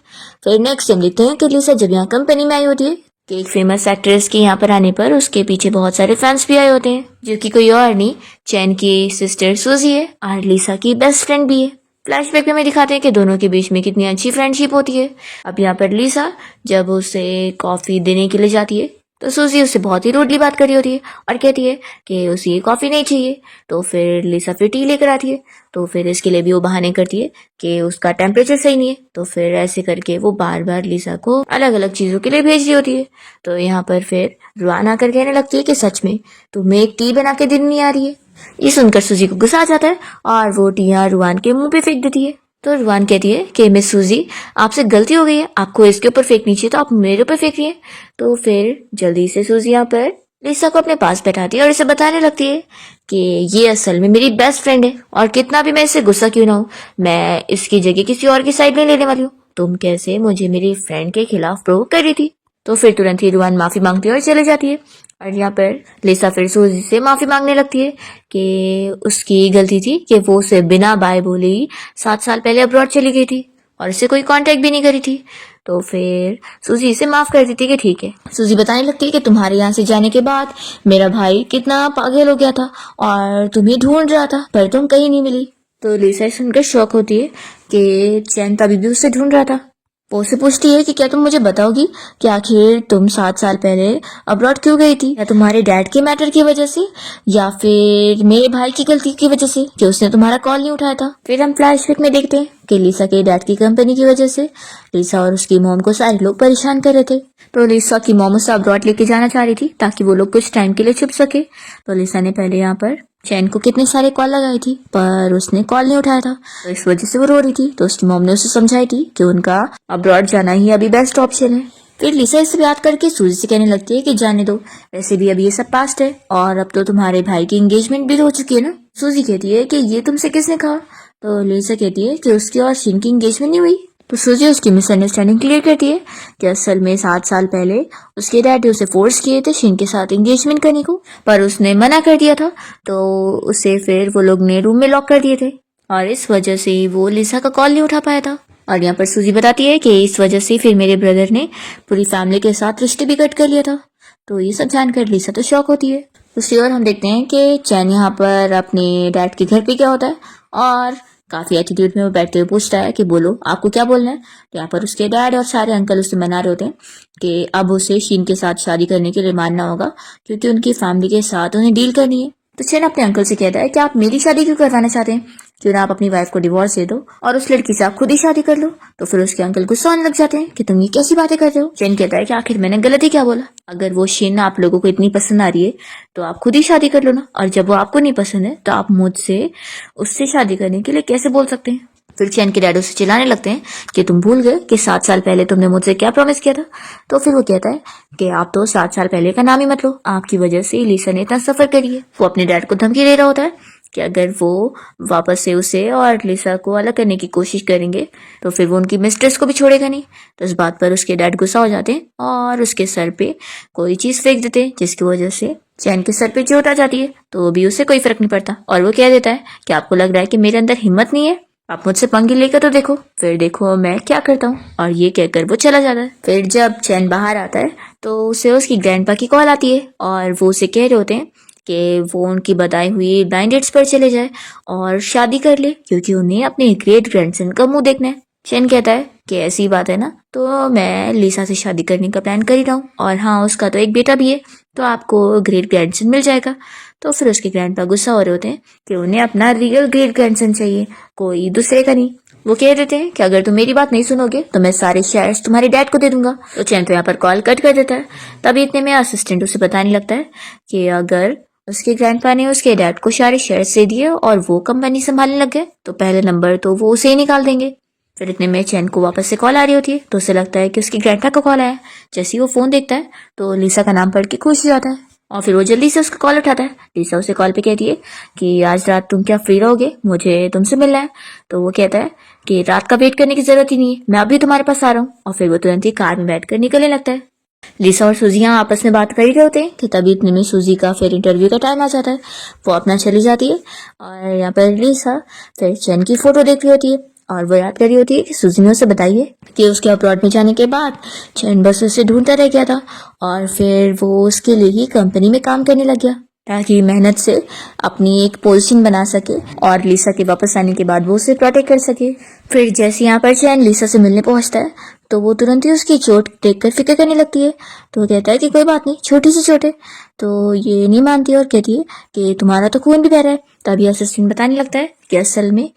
फिर नेक्स्ट टाइम लिखते हैं कि लिसा जब यहाँ कंपनी में आई होती है कि एक फेमस एक्ट्रेस के यहाँ पर आने पर उसके पीछे बहुत सारे फैंस भी आए होते हैं जो कि कोई और नहीं चैन की सिस्टर सूजी है और लिसा की बेस्ट फ्रेंड भी है। फ्लैशबैक में दिखाते हैं कि दोनों के बीच में कितनी अच्छी फ्रेंडशिप होती है। अब यहाँ पर लिसा जब उसे कॉफी देने के लिए जाती है तो सूजी उससे बहुत ही रूडली बात कर रही होती है और कहती है कि उसे ये कॉफी नहीं चाहिए। तो फिर लिसा फिर टी लेकर आती है। तो फिर इसके लिए भी वो बहाने करती है कि उसका टेम्परेचर सही नहीं है। तो फिर ऐसे करके वो बार बार लिसा को अलग अलग चीजों के लिए भेज रही होती है। तो यहाँ पर फिर रुआन आकर कहने लगती है कि सच में तुम्हें एक टी बना के देनी नहीं आ रही है। ये सुनकर सूजी को गुस्सा आ जाता है और वो टियाँ रुआन के मुंह पे फेंक देती है। तो रुआन कहती है कि मिस सूजी आपसे गलती हो गई है, आपको इसके ऊपर फेंकनी चाहिए तो आप मेरे ऊपर फेंक रही है। तो फिर जल्दी से सूजी यहाँ पर लिसा को अपने पास बैठाती है और इसे बताने लगती है कि ये असल में मेरी बेस्ट फ्रेंड है और कितना भी मैं इससे गुस्सा क्यों ना हूँ, मैं इसकी जगह किसी और की साइड नहीं लेने वाली हूँ। तुम कैसे मुझे मेरी फ्रेंड के खिलाफ प्रोवोक कर रही थी। तो फिर तुरंत ही रुआन माफी मांगती है और चले जाती है। और यहाँ पर लिसा फिर सूजी से माफी मांगने लगती है कि उसकी गलती थी कि वो उसे बिना बाय बोले ही 7 साल पहले अब्रॉड चली गई थी और इसे कोई कांटेक्ट भी नहीं करी थी। तो फिर सूजी इसे माफ कर देती है कि ठीक है। सूजी बताने लगती है कि तुम्हारे यहाँ से जाने के बाद मेरा भाई कितना पागल हो गया था और तुम्हें ढूंढ रहा था पर तुम कहीं नहीं मिली। तो लिसा सुनकर शौक होती है कि चैन तभी भी उसे ढूंढ रहा था। वो उसे पूछती है कि क्या तुम मुझे बताओगी कि आखिर तुम 7 साल पहले अब्रॉड क्यों गई थी, या तुम्हारे डैड के मैटर की वजह से या फिर मेरे भाई की गलती की वजह से कि उसने तुम्हारा कॉल नहीं उठाया था। फिर हम फ्लैशबैक में देखते हैं कि लिसा के डैड की कंपनी की वजह से लिसा और उसकी मॉम को सारे लोग परेशान कर रहे थे। तो लिसा की मॉम उसे अब्रॉड लेके जाना चाह रही थी ताकि वो लोग कुछ टाइम के लिए छुप सके। तो लिसा ने पहले यहाँ पर चैन को कितने सारे कॉल लगाई थी पर उसने कॉल नहीं उठाया था, तो इस वजह से वो रो रही थी। तो उसकी मॉम ने उसे समझाई थी कि उनका अब्रॉड जाना ही अभी बेस्ट ऑप्शन है। फिर लिसा इसे याद करके सूजी से कहने लगती है कि जाने दो, वैसे भी अभी ये सब पास्ट है और अब तो तुम्हारे भाई की एंगेजमेंट भी हो चुकी है ना। सूजी कहती है कि ये तुमसे किसने कहा। तो लिसा कहती है कि उसकी और शिन की एंगेजमेंट नहीं हुई। तो सूजी उसकी मिसअंडरस्टैंडिंग क्लियर करती है कि असल में 7 साल पहले उसके डैड ने उसे फोर्स किए थे शिन के साथ एंगेजमेंट करने को, पर उसने मना कर दिया था। तो उसे फिर वो लोग ने रूम में लॉक कर दिए थे और इस वजह से वो लिसा का कॉल नहीं उठा पाया था। और यहाँ पर सूजी बताती है कि इस वजह से फिर मेरे ब्रदर ने पूरी फैमिली के साथ रिश्ते भी कट कर लिया था। तो ये सब जानकर लिसा तो शॉक होती है। दूसरी ओर हम देखते हैं कि चैन यहाँ पर अपने डैड के घर पे क्या होता है और काफी एटीट्यूड में वो बैठते हुए पूछता है कि बोलो आपको क्या बोलना है। तो यहाँ पर उसके डैड और सारे अंकल उससे मना रहे होते हैं कि अब उसे शीन के साथ शादी करने के लिए मानना होगा क्योंकि उनकी फैमिली के साथ उन्हें डील करनी है। तो चैन अपने अंकल से कहता है कि आप मेरी शादी क्यों करवाना चाहते हैं, क्यों ना आप अपनी वाइफ को डिवोर्स दे दो और उस लड़की से आप खुद ही शादी कर लो। तो फिर उसके अंकल गुस्सा होने लग जाते हैं कि तुम ये कैसी बातें कर रहे हो। चैन कहता है कि आखिर मैंने गलत ही क्या बोला, अगर वो शीन आप लोगों को इतनी पसंद आ रही है तो आप खुद ही शादी कर लो ना, और जब वो आपको नहीं पसंद है तो आप मुझसे उससे शादी करने के लिए कैसे बोल सकते हैं। फिर चैन के डैड उसे चिल्लाने लगते हैं कि तुम भूल गए कि 7 साल पहले तुमने मुझसे क्या प्रॉमिस किया था। तो फिर वो कहता है कि आप तो 7 साल पहले का नाम ही मत लो, आपकी वजह से लिसा ने इतना सफर करी है। वो अपने डैड को धमकी दे रहा होता है कि अगर वो वापस से उसे और लिसा को अलग करने की कोशिश करेंगे तो फिर वो उनकी मिस्ट्रेस को भी छोड़ेगा नहीं। तो इस बात पर उसके डैड गुस्सा हो जाते हैं और उसके सर पे कोई चीज फेंक देते हैं जिसकी वजह से चैन के सर पे चोट आ जाती है। तो भी उसे कोई फर्क नहीं पड़ता और वो कह देता है कि आपको लग रहा है कि मेरे अंदर हिम्मत नहीं है, आप मुझसे पंगे लेकर तो देखो, फिर देखो मैं क्या करता हूँ। और ये कहकर वो चला जाता है। फिर जब चैन बाहर आता है तो उसे उसकी ग्रैंडपा की कॉल आती है और वो उसे कह रहे होते हैं कि वो उनकी बताई हुई ब्लाइंड डेट्स पर चले जाए और शादी कर ले क्योंकि उन्हें अपने ग्रेट ग्रैंडसन का मुंह देखना है। चैन कहता है कि ऐसी बात है ना, तो मैं लिसा से शादी करने का प्लान कर ही रहा हूँ और हाँ उसका तो एक बेटा भी है, तो आपको ग्रेट ग्रैंडसन मिल जाएगा। तो फिर उसके ग्रैंडपा गुस्सा हो रहे होते हैं कि उन्हें अपना रियल ग्रेट ग्रैंडसन चाहिए, कोई दूसरे का नहीं। वो कह देते हैं कि अगर तुम मेरी बात नहीं सुनोगे तो मैं सारे शेयर्स तुम्हारे डैड को दे दूंगा। तो चैन तो यहाँ पर कॉल कट कर देता है। तभी इतने में असिस्टेंट उसे बताने लगता है कि अगर उसके ग्रैंडपा ने उसके डैड को सारे शेयर्स दे दिए और वो कंपनी संभालने लग गए तो पहले नंबर तो वो उसे ही निकाल देंगे। फिर इतने में चैन को वापस से कॉल आ रही होती है तो उसे लगता है कि उसकी ग्रैंडपा का कॉल आया। जैसे ही वो फोन देखता है तो लिसा का नाम पढ़ के खुश हो जाता है और फिर वो जल्दी से उसका कॉल उठाता है। लिसा उसे कॉल पे कहती है कि आज रात तुम क्या फ्री रहोगे, मुझे तुमसे मिलना है। तो वो कहता है कि रात का वेट करने की जरूरत ही नहीं है, मैं अभी तुम्हारे पास आ रहा हूँ। और फिर वो तुरंत ही कार में बैठकर निकलने लगता है। लिसा और सूजी यहाँ आपस में बात कर ही रहे होते हैं कि तभी इतने में सूजी का फिर इंटरव्यू का टाइम आ जाता है। वो अपना चली जाती है और यहाँ पर लिसा फिर चैन की फोटो देख रही होती है और वो याद कर रही होती है कि सूजी ने उसे बताई है कि उसके अब्रॉड में जाने के बाद चैन बस उसे ढूंढता रह गया था और फिर वो उसके लिए ही कंपनी में काम करने लग गया ताकि मेहनत से अपनी एक पोजीशन बना सके और लिसा के वापस आने के बाद वो उसे प्रोटेक्ट कर सके। फिर जैसे यहाँ पर चैन लिसा से मिलने पहुंचता है तो वो तुरंत ही उसकी चोट देखकर फिक्र करने लगती है। तो वो कहता है कि कोई बात नहीं, छोटी सी चोट है। तो ये नहीं मानती और कहती है कि तुम्हारा तो खून भी बह रहा है। तभी असिस्टेंट बताने लगता है कि असल में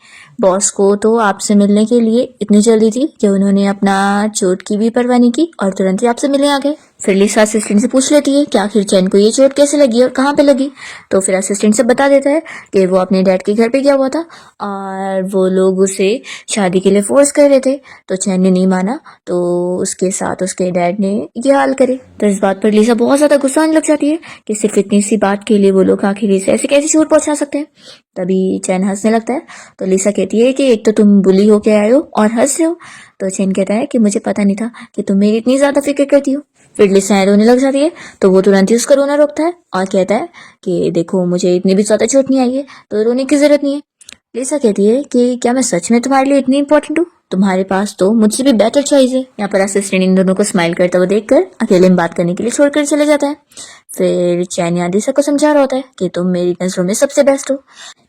बॉस को तो आपसे मिलने के लिए इतनी जल्दी थी कि उन्होंने अपना चोट की भी परवाह नहीं की और तुरंत ही आपसे मिलने आ गए। फिर लिसा असिस्टेंट से पूछ लेती है कि आखिर चैन को ये चोट कैसे लगी और कहाँ पे लगी। तो फिर असिस्टेंट से बता देता है कि वो अपने डैड के घर पे गया हुआ था और वो लोग उसे शादी के लिए फोर्स कर रहे थे। तो चैन ने नहीं माना, तो उसके साथ उसके डैड ने ये हाल करे। तो इस बात पर लिसा बहुत ज़्यादा गुस्सा आने लग जाती है कि सिर्फ इतनी सी बात के लिए वो लोग आखिर इसे ऐसे कैसे चोट पहुंचा सकते हैं। तभी चैन हंसने लगता है। तो लिसा कहती है कि एक तो तुम बुली होके आए हो और हंस रहे हो। तो चैन कहता है कि मुझे पता नहीं था कि तुम मेरी इतनी ज़्यादा फिक्र करती हो। फिर लिसा रोने लग जाती है, तो वो तुरंत ही उसका रोना रोकता है और कहता है कि देखो मुझे इतनी भी ज़्यादा चोट नहीं आई है, तो रोने की ज़रूरत नहीं है। लिसा कहती है कि क्या मैं सच में तुम्हारे लिए इतनी इंपॉर्टेंट हूँ? तुम्हारे पास तो मुझसे भी बेटर चॉइस है। यहाँ पर असिस्टेंट इन दोनों को स्माइल करता हुआ देखकर अकेले में बात करने के लिए छोड़कर चले जाता है। फिर चैन या लिसा को समझा रहा होता है कि तुम मेरी नजरों में सबसे बेस्ट हो।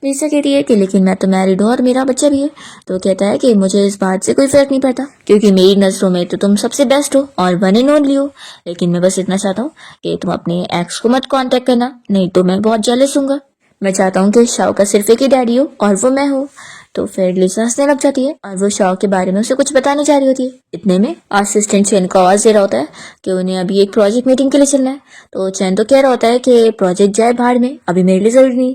लिसा कहती है कि लेकिन मैं तो मैरिड हूँ और मेरा बच्चा भी है। तो कहता है कि मुझे इस बात से कोई फर्क नहीं पड़ता, क्योंकि मेरी नजरों में तो तुम सबसे बेस्ट हो और वन एंड ओनली हो। लेकिन मैं बस इतना चाहता हूँ कि तुम अपने एक्स को मत कांटेक्ट करना, नहीं तो मैं बहुत जेलस हूँगा। मैं चाहता हूँ कि शाओ का सिर्फ एक ही डैडी हो और वो मैं हूँ। तो फिर लिसा हंसने लग जाती है और वो शाओ के बारे में उसे कुछ बताने जा रही होती है। इतने में असिस्टेंट चैन को आवाज दे रहा होता है कि उन्हें अभी एक प्रोजेक्ट मीटिंग के लिए चलना है। तो चैन तो कह रहा होता है कि प्रोजेक्ट जाए बाहर में, अभी मेरे लिए जरूरी नहीं।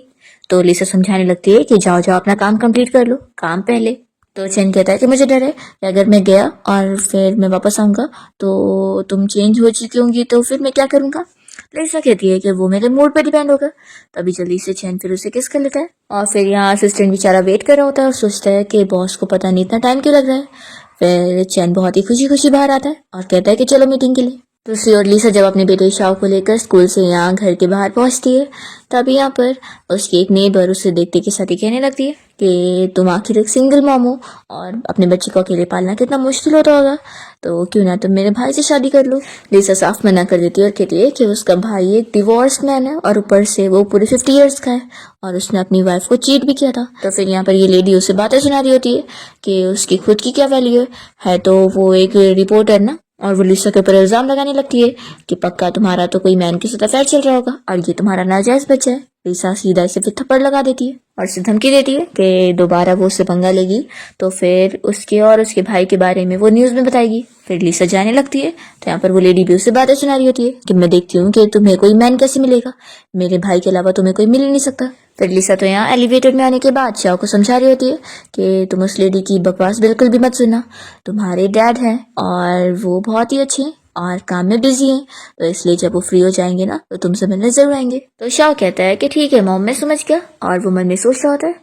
तो लिसा समझाने लगती है कि जाओ जाओ अपना काम कंप्लीट कर लो, काम पहले। तो चैन कहता है कि मुझे डर है कि अगर मैं गया और फिर मैं वापस आऊंगा तो तुम चेंज हो चुकी होंगी, तो फिर मैं क्या करूंगा। लिसा कहती है कि वो मेरे मूड पर डिपेंड होगा। तभी जल्दी से चैन फिर उसे किस कर लेता है और फिर यहाँ असिस्टेंट बेचारा वेट कर रहा होता है और सोचता है कि बॉस को पता नहीं इतना टाइम क्यों लग रहा है। फिर चैन बहुत ही खुशी खुशी बाहर आता है और कहता है कि चलो मीटिंग के लिए। दूसरी ओर लिसा जब अपने बेटे शाओ को लेकर स्कूल से यहाँ घर के बाहर पहुंचती है, तभी यहाँ पर उसकी एक नेबर उसे देखते के साथ ही कहने लगती है कि तुम आखिर एक सिंगल मॉम हो और अपने बच्चे को अकेले पालना कितना मुश्किल होता होगा, तो क्यों ना तुम मेरे भाई से शादी कर लो। लिसा साफ मना कर देती है और कहती है कि उसका भाई एक डिवोर्स्ड मैन है और ऊपर से वो पूरे 50 इयर्स का है और उसने अपनी वाइफ को चीट भी किया था। तो फिर यहाँ पर ये लेडी उसे बातें सुना रही होती है कि उसकी खुद की क्या वैल्यू है, तो वो एक रिपोर्टर ना। और वो लिसा के ऊपर इल्जाम लगाने लगती है कि पक्का तुम्हारा तो कोई मैन के साथ अफेयर चल रहा होगा और ये तुम्हारा नाजायज बच्चा है। लिसा सीधा इसे फिर थप्पड़ लगा देती है और उसे धमकी देती है कि दोबारा वो उससे पंगा लेगी तो फिर उसके और उसके भाई के बारे में वो न्यूज में बताएगी। फिर लिसा जाने लगती है, तो यहाँ पर वो लेडी भी उससे बातें सुना रही होती है कि मैं देखती हूँ कि तुम्हें कोई मैन कैसे मिलेगा, मेरे भाई के अलावा तुम्हें कोई मिल ही नहीं सकता। फिर लिसा तो यहाँ एलिवेटर में आने के बाद शाओ को समझा रही होती है कि तुम उस लेडी की बकवास बिल्कुल भी मत सुनना, तुम्हारे डैड हैं और वो बहुत ही अच्छे हैं और काम में बिजी हैं, तो इसलिए जब वो फ्री हो जाएंगे ना तो तुमसे मिलने जरूर आएंगे। तो शाओ कहता है कि ठीक है मॉम, मैं समझ गया। और वो मन में सोच रहा होता है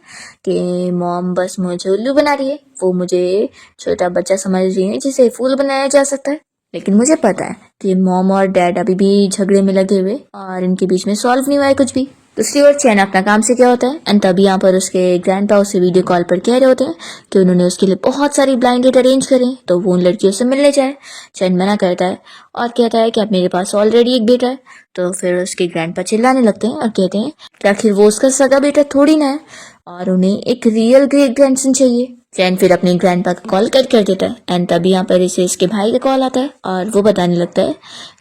कि मॉम बस मुझे उल्लू बना रही है, वो मुझे छोटा बच्चा समझ रही है जिसे फूल बनाया जा सकता है। लेकिन मुझे पता है कि मॉम और डैड अभी भी झगड़े में लगे हुए और इनके बीच में सॉल्व नहीं हुआ है कुछ भी। दूसरी ओर चैन अपना काम से क्या होता है एंड तभी यहाँ पर उसके ग्रैंडपा उसे वीडियो कॉल पर कह रहे होते हैं कि उन्होंने उसके लिए बहुत सारी ब्लाइंड डेट अरेंज करे तो वो उन लड़कियों से मिलने जाए। चैन मना करता है और कहता है कि अब मेरे पास ऑलरेडी एक बेटा है। तो फिर उसके ग्रैंडपा चिल्लाने लगते हैं और कहते हैं कि आखिर वो उसका सगा बेटा थोड़ी ना है और उन्हें एक रियल ग्रेट ग्रैंडसन चाहिए। चैन फिर अपने ग्रैंडपा का कॉल कट कर देता है एंड तभी यहाँ पर इसे इसके भाई का कॉल आता है और वो बताने लगता है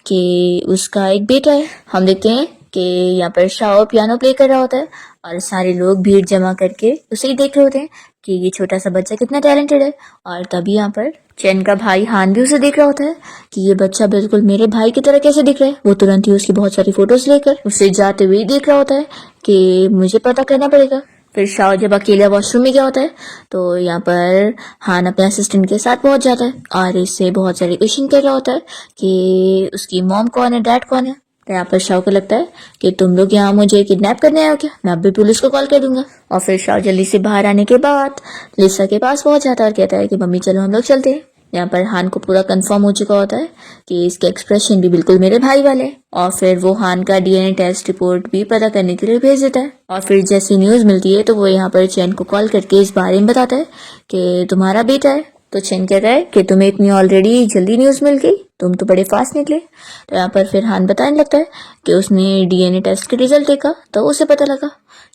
कि उसका एक बेटा है। हम देखते हैं कि यहाँ पर शाओ पियानो प्ले कर रहा होता है और सारे लोग भीड़ जमा करके उसे ही देख रहे होते हैं कि ये छोटा सा बच्चा कितना टैलेंटेड है। और तभी यहाँ पर चैन का भाई हान भी उसे देख रहा होता है कि ये बच्चा बिल्कुल मेरे भाई की तरह कैसे दिख रहा है। वो तुरंत ही उसकी बहुत सारी फोटोज लेकर उसे जाते हुए देख रहा होता है कि मुझे पता करना पड़ेगा। फिर शाओ जब अकेला वॉशरूम में गया होता है तो यहाँ पर हान अपने असिस्टेंट के साथ पहुंच जाता है और इससे बहुत सारे क्वेश्चन कर रहा होता है कि उसकी मॉम कौन है, डैड कौन है। तो यहाँ पर शाओ को लगता है कि तुम लोग यहाँ मुझे किडनैप करने आए हो क्या, मैं अभी पुलिस को कॉल कर दूंगा। और फिर शाओ जल्दी से बाहर आने के बाद लिसा के पास पहुंच जाता है और कहता है कि मम्मी चलो हम लोग चलते हैं। यहाँ पर हान को पूरा कंफर्म हो चुका होता है कि इसके एक्सप्रेशन भी बिल्कुल मेरे भाई वाले हैं और फिर वो हान का डीएनए टेस्ट रिपोर्ट भी पता करने के लिए भेज देता है। और फिर जैसी न्यूज मिलती है तो वो यहाँ पर चैन को कॉल करके इस बारे में बताता है कि तुम्हारा बेटा है। तो चैन कहता है कि तुम्हें इतनी ऑलरेडी जल्दी न्यूज मिल गई, तुम तो बड़े फास्ट निकले। तो यहाँ पर फिर हान बताने लगता है कि उसने डीएनए टेस्ट के रिजल्ट देखा तो उसे पता लगा।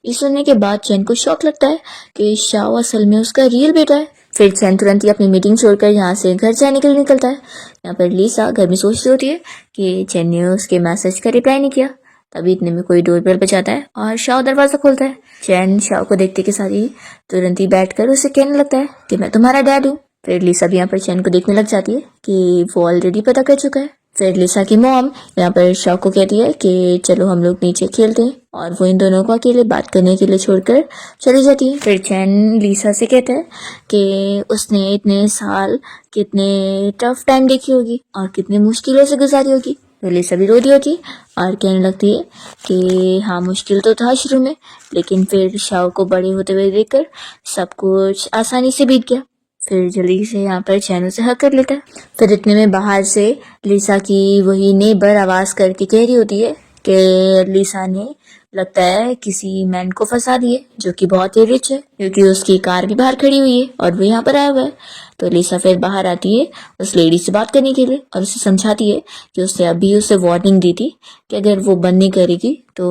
ये सुनने के बाद चैन को शौक लगता है कि शाओ असल में उसका रियल बेटा है। फिर चैन तुरंत ही अपनी मीटिंग छोड़कर यहाँ से घर जाने के लिए निकलता है। यहाँ पर लिसा घर में सोच रही होती है कि चैन ने उसके मैसेज का रिप्लाई नहीं किया। तभी इतने में कोई डोरबेल बजाता है और शाओ दरवाजा खोलता है। चैन शाओ को देखते के साथ ही तुरंत ही बैठकर उसे कहने लगता है कि मैं तुम्हारा डैड हूँ। फिर लिसा भी यहाँ पर चैन को देखने लग जाती है कि वो ऑलरेडी पता कर चुका है। फिर लिसा की मॉम यहाँ पर शाओ को कहती है कि चलो हम लोग नीचे खेलते हैं, और वो इन दोनों को अकेले बात करने के लिए छोड़कर चली जाती है। फिर चैन लिसा से कहता है कि उसने इतने साल कितने टफ टाइम देखी होगी और कितनी मुश्किलों से गुजारी होगी। तो लिसा भी रो रही होती है और कहने लगती है कि हाँ, मुश्किल तो था शुरू में, लेकिन फिर शाओ को बड़े होते हुए देखकर सब कुछ आसानी से बीत गया। फिर जल्दी से यहाँ पर चैन उसे हक कर लेता है। फिर इतने में बाहर से लिसा की वही नेबर आवाज करके कह रही होती है कि लिसा ने लगता है किसी मैन को फंसा दिए जो कि बहुत ही रिच है, क्योंकि उसकी कार भी बाहर खड़ी हुई है और वो यहाँ पर आया हुआ है। तो लिसा फिर बाहर आती है उस लेडी से बात करने के लिए और उसे समझाती है कि उसने अभी उसे वार्निंग दी थी कि अगर वो बंद नहीं करेगी तो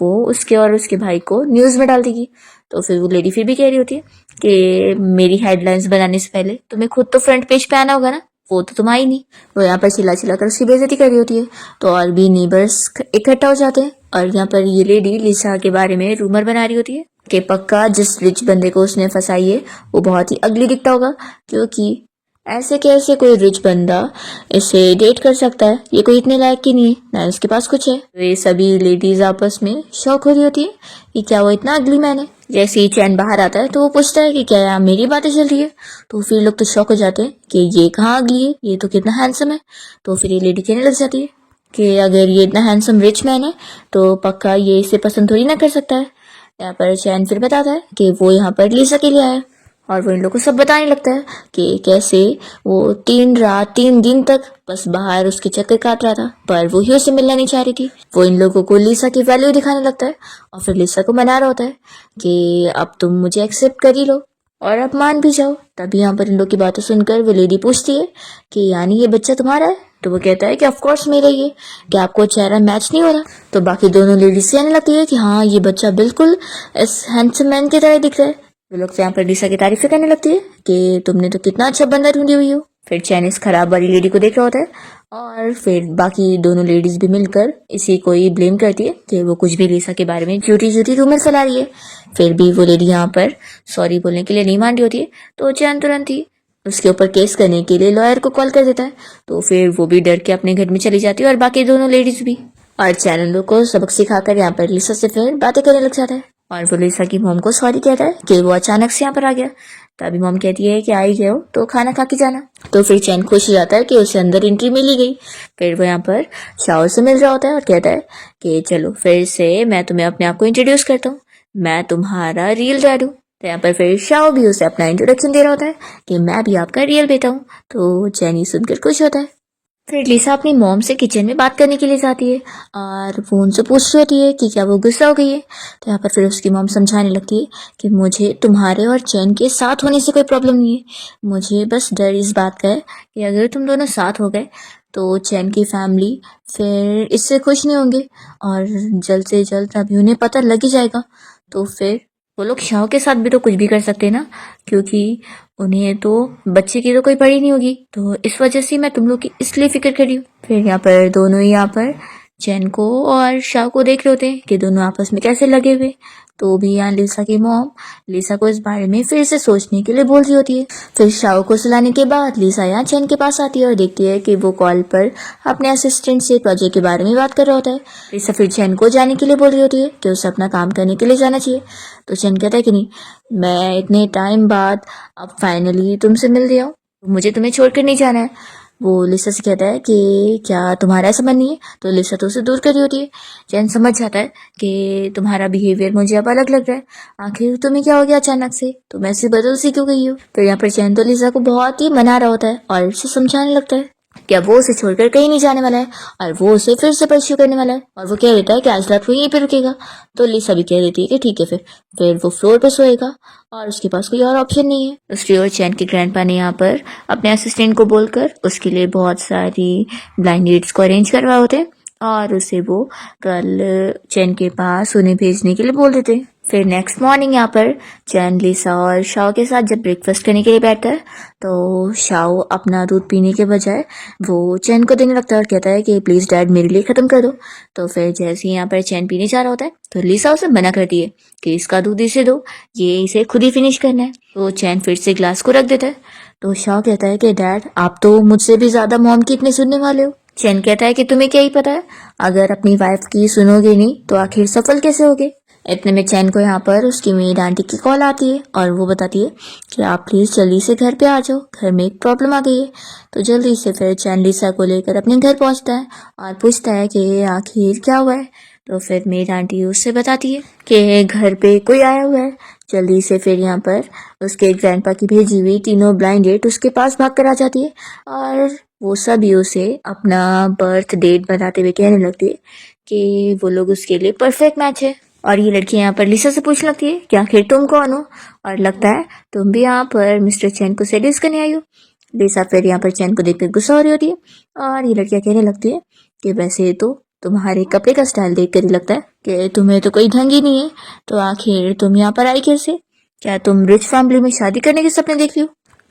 वो उसके और उसके भाई को न्यूज़ में डाल देगी। तो फिर वो लेडी फिर भी कह रही होती है कि मेरी हेडलाइंस बनाने से पहले तुम्हें खुद तो फ्रंट पेज पे आना होगा ना, वो तो तुम आई नहीं। वो यहाँ पर चिल्ला चिल्ला कर उसकी बेइज्जती कर रही होती है। तो और भी नेबर्स इकट्ठा हो जाते हैं और यहाँ पर ये लेडी लिसा के बारे में रूमर बना रही होती है कि पक्का जिस रिच बंदे को उसने फंसाई है वो बहुत ही अगली दिखता होगा, क्योंकि ऐसे कैसे कोई रिच बंदा इसे डेट कर सकता है, ये कोई इतने लायक की नहीं है, ना इसके पास कुछ है। वे सभी लेडीज आपस में शौक हो रही होती है कि क्या वो इतना अगली मैन है। जैसे ही चैन बाहर आता है तो वो पूछता है कि क्या यहाँ मेरी बातें चल रही है। तो फिर लोग तो शौक हो जाते हैं कि ये कहाँ अगली है, ये तो कितना हैंडसम है। तो फिर ये लेडी कहने लग जाती है कि अगर ये इतना हैंडसम रिच मैन है तो पक्का ये इसे पसंद थोड़ी ना कर सकता है। यहाँ पर चैन फिर बताता है कि वो यहाँ पर लिसा के लिए आया है और वो इन लोगों को सब बताने लगता है कि कैसे वो 3 दिन तक बस बाहर उसके चक्कर काट रहा था, पर वो ही उससे मिलना नहीं चाह रही थी। वो इन लोगों को लिसा की वैल्यू दिखाने लगता है और फिर लिसा को मना रहा होता है कि अब तुम मुझे एक्सेप्ट कर ही लो और अब मान भी जाओ। तभी यहाँ पर इन लोग की बातें सुनकर वो लेडी पूछती है कि यानी ये बच्चा तुम्हारा है। तो वो कहता है कि ऑफ कोर्स मेरा ही है, कि आपको चेहरा मैच नहीं हो रहा। तो बाकी दोनों लेडीज कहने लगती है कि हाँ, ये बच्चा बिल्कुल इस हैंडसम मैन की तरह दिख रहा है। वो लोग यहाँ पर लिसा की तारीफें करने लगती है कि तुमने तो कितना अच्छा बंदा ढूंढी हुई हो। फिर चैन इस खराब वाली लेडी को देख रहा होता है और फिर बाकी दोनों लेडीज भी मिलकर इसी को ही ब्लेम करती है कि वो कुछ भी लिसा के बारे में झूठी झूठी रूमर फैला रही है। फिर भी वो लेडी यहाँ पर सॉरी बोलने के लिए नहीं मान रही होती है। तो चैन तुरंत ही उसके ऊपर केस करने के लिए लॉयर को कॉल कर देता है। तो फिर वो भी डर के अपने घर में चली जाती है और बाकी दोनों लेडीज भी। और चैन उन लोग को सबक सिखाकर यहाँ पर लिसा से फिर बातें करने लग जाता है और वो लिसा की मॉम को सॉरी कहता है कि वो अचानक से यहाँ पर आ गया। तभी मॉम कहती है कि आ ही गए हो तो खाना खा के जाना। तो फिर चैन खुश हो जाता है कि उसे अंदर एंट्री मिली गई। फिर वो यहाँ पर शाओ से मिल रहा होता है और कहता है कि चलो फिर से मैं तुम्हें अपने आप को इंट्रोड्यूस करता हूँ, मैं तुम्हारा रियल डैड हूँ। तो यहाँ पर फिर शाओ भी उसे अपना इंट्रोडक्शन दे रहा होता है कि मैं भी आपका रियल बेटा हूँ। तो चैन ही सुनकर खुश होता है। फिर लिसा अपनी मॉम से किचन में बात करने के लिए जाती है और वो उनसे पूछ रही होती है कि क्या वो गुस्सा हो गई है। तो यहाँ पर फिर उसकी मॉम समझाने लगती है कि मुझे तुम्हारे और चैन के साथ होने से कोई प्रॉब्लम नहीं है, मुझे बस डर इस बात का है कि अगर तुम दोनों साथ हो गए तो चैन की फैमिली फिर इससे खुश नहीं होंगे और जल्द से जल्द अभी उन्हें पता लग ही जाएगा। तो फिर वो लोग शाओ के साथ भी तो कुछ भी कर सकते हैं ना, क्योंकि उन्हें तो बच्चे की तो कोई पड़ी नहीं होगी। तो इस वजह से मैं तुम लोग की इसलिए फिक्र कर रही हूँ। फिर यहाँ पर दोनों यहाँ पर चैन को और शाओ को देख रहे होते हैं कि दोनों आपस में कैसे लगे हुए। तो भी यहाँ लिसा की मॉम लिसा को इस बारे में फिर से सोचने के लिए बोल रही होती है। फिर शाओ को सुलाने के बाद लिसा यहाँ चैन के पास आती है और देखती है कि वो कॉल पर अपने असिस्टेंट से प्रोजेक्ट के बारे में बात कर रहा होता है। लिसा फिर चैन को जाने के लिए बोल रही होती है कि उसे अपना काम करने के लिए जाना चाहिए। तो चैन कहता है कि नहीं, मैं इतने टाइम बाद अब फाइनली तुमसे मिल रहा हूँ, मुझे तुम्हें छोड़कर नहीं जाना है। वो लिसा से कहता है कि क्या तुम्हारा ऐसा मन नहीं है। तो लिसा तो उसे दूर कर रही होती है। चैन समझ जाता है कि तुम्हारा बिहेवियर मुझे अब अलग लग रहा है, आखिर तुम्हें क्या हो गया अचानक से, तुम ऐसे बदल सी क्यों गई हो। तो यहाँ पर चैन तो लिसा को बहुत ही मना रहा होता है और उसे समझाने लगता है कि अब वो उसे छोड़कर कहीं नहीं जाने वाला है और वो उसे फिर से परस्यू करने वाला है। और वो कह देता है कि आज रात वो यहीं पे रुकेगा। तो लिसा भी कह देती है कि ठीक है, फिर वो फ्लोर पर सोएगा और उसके पास कोई और ऑप्शन नहीं है। दूसरी ओर चैन के ग्रैंडपा ने यहाँ पर अपने असिस्टेंट को बोलकर उसके लिए बहुत सारी ब्लाइंड लीड्स को अरेंज करवाए होते और उसे वो कल चैन के पास उन्हें भेजने के लिए बोल देते। फिर नेक्स्ट मॉर्निंग यहाँ पर चैन लिसा और शाओ के साथ जब ब्रेकफास्ट करने के लिए बैठता है तो शाओ अपना दूध पीने के बजाय वो चैन को देने लगता है और कहता है कि प्लीज़ डैड मेरे लिए ख़त्म कर दो। तो फिर जैसे ही यहाँ पर चैन पीने जा रहा होता है तो लिसा उसे मना करती है कि इसका दूध इसे दो, ये इसे खुद ही फिनिश करना है। तो चैन फिर से ग्लास को रख देता है। तो शाओ कहता है कि डैड आप तो मुझसे भी ज़्यादा मॉम की इतने सुनने वाले हो, चैन कहता है कि तुम्हें क्या ही पता है, अगर अपनी वाइफ की सुनोगे नहीं तो आखिर सफल कैसे होगे। इतने में चैन को यहाँ पर उसकी मेड आंटी की कॉल आती है और वो बताती है कि आप प्लीज़ जल्दी से घर पे आ जाओ, घर में एक प्रॉब्लम आ गई है। तो जल्दी से फिर चैन लिसा को लेकर अपने घर पहुँचता है और पूछता है कि आखिर क्या हुआ है। तो फिर मेड आंटी उससे बताती है कि घर पे कोई आया हुआ है। जल्दी से फिर यहाँ पर उसके ग्रैंडपा की भेजी हुई तीनों ब्लाइंडेड उसके पास भाग कर आ जाती है और वो सभी उसे अपना बर्थ डेट बताते हुए कहने लगती है कि वो लोग उसके लिए परफेक्ट मैच है। और ये लड़की यहाँ पर लिसा से पूछने लगती है कि आखिर तुम कौन हो, और लगता है तुम भी यहाँ पर मिस्टर चैन को सेड्यूस करने आई हो। लिसा फिर यहाँ पर चैन को देखकर गुस्सा हो रही होती है और ये लड़कियाँ कहने लगती है कि वैसे तो तुम्हारे कपड़े का स्टाइल देख कर ही लगता है कि तुम्हें तो कोई ढंग ही नहीं है, तो आखिर तुम यहाँ पर आई कैसे? क्या तुम रिच फैमिली में शादी करने के सपने देख रही हो?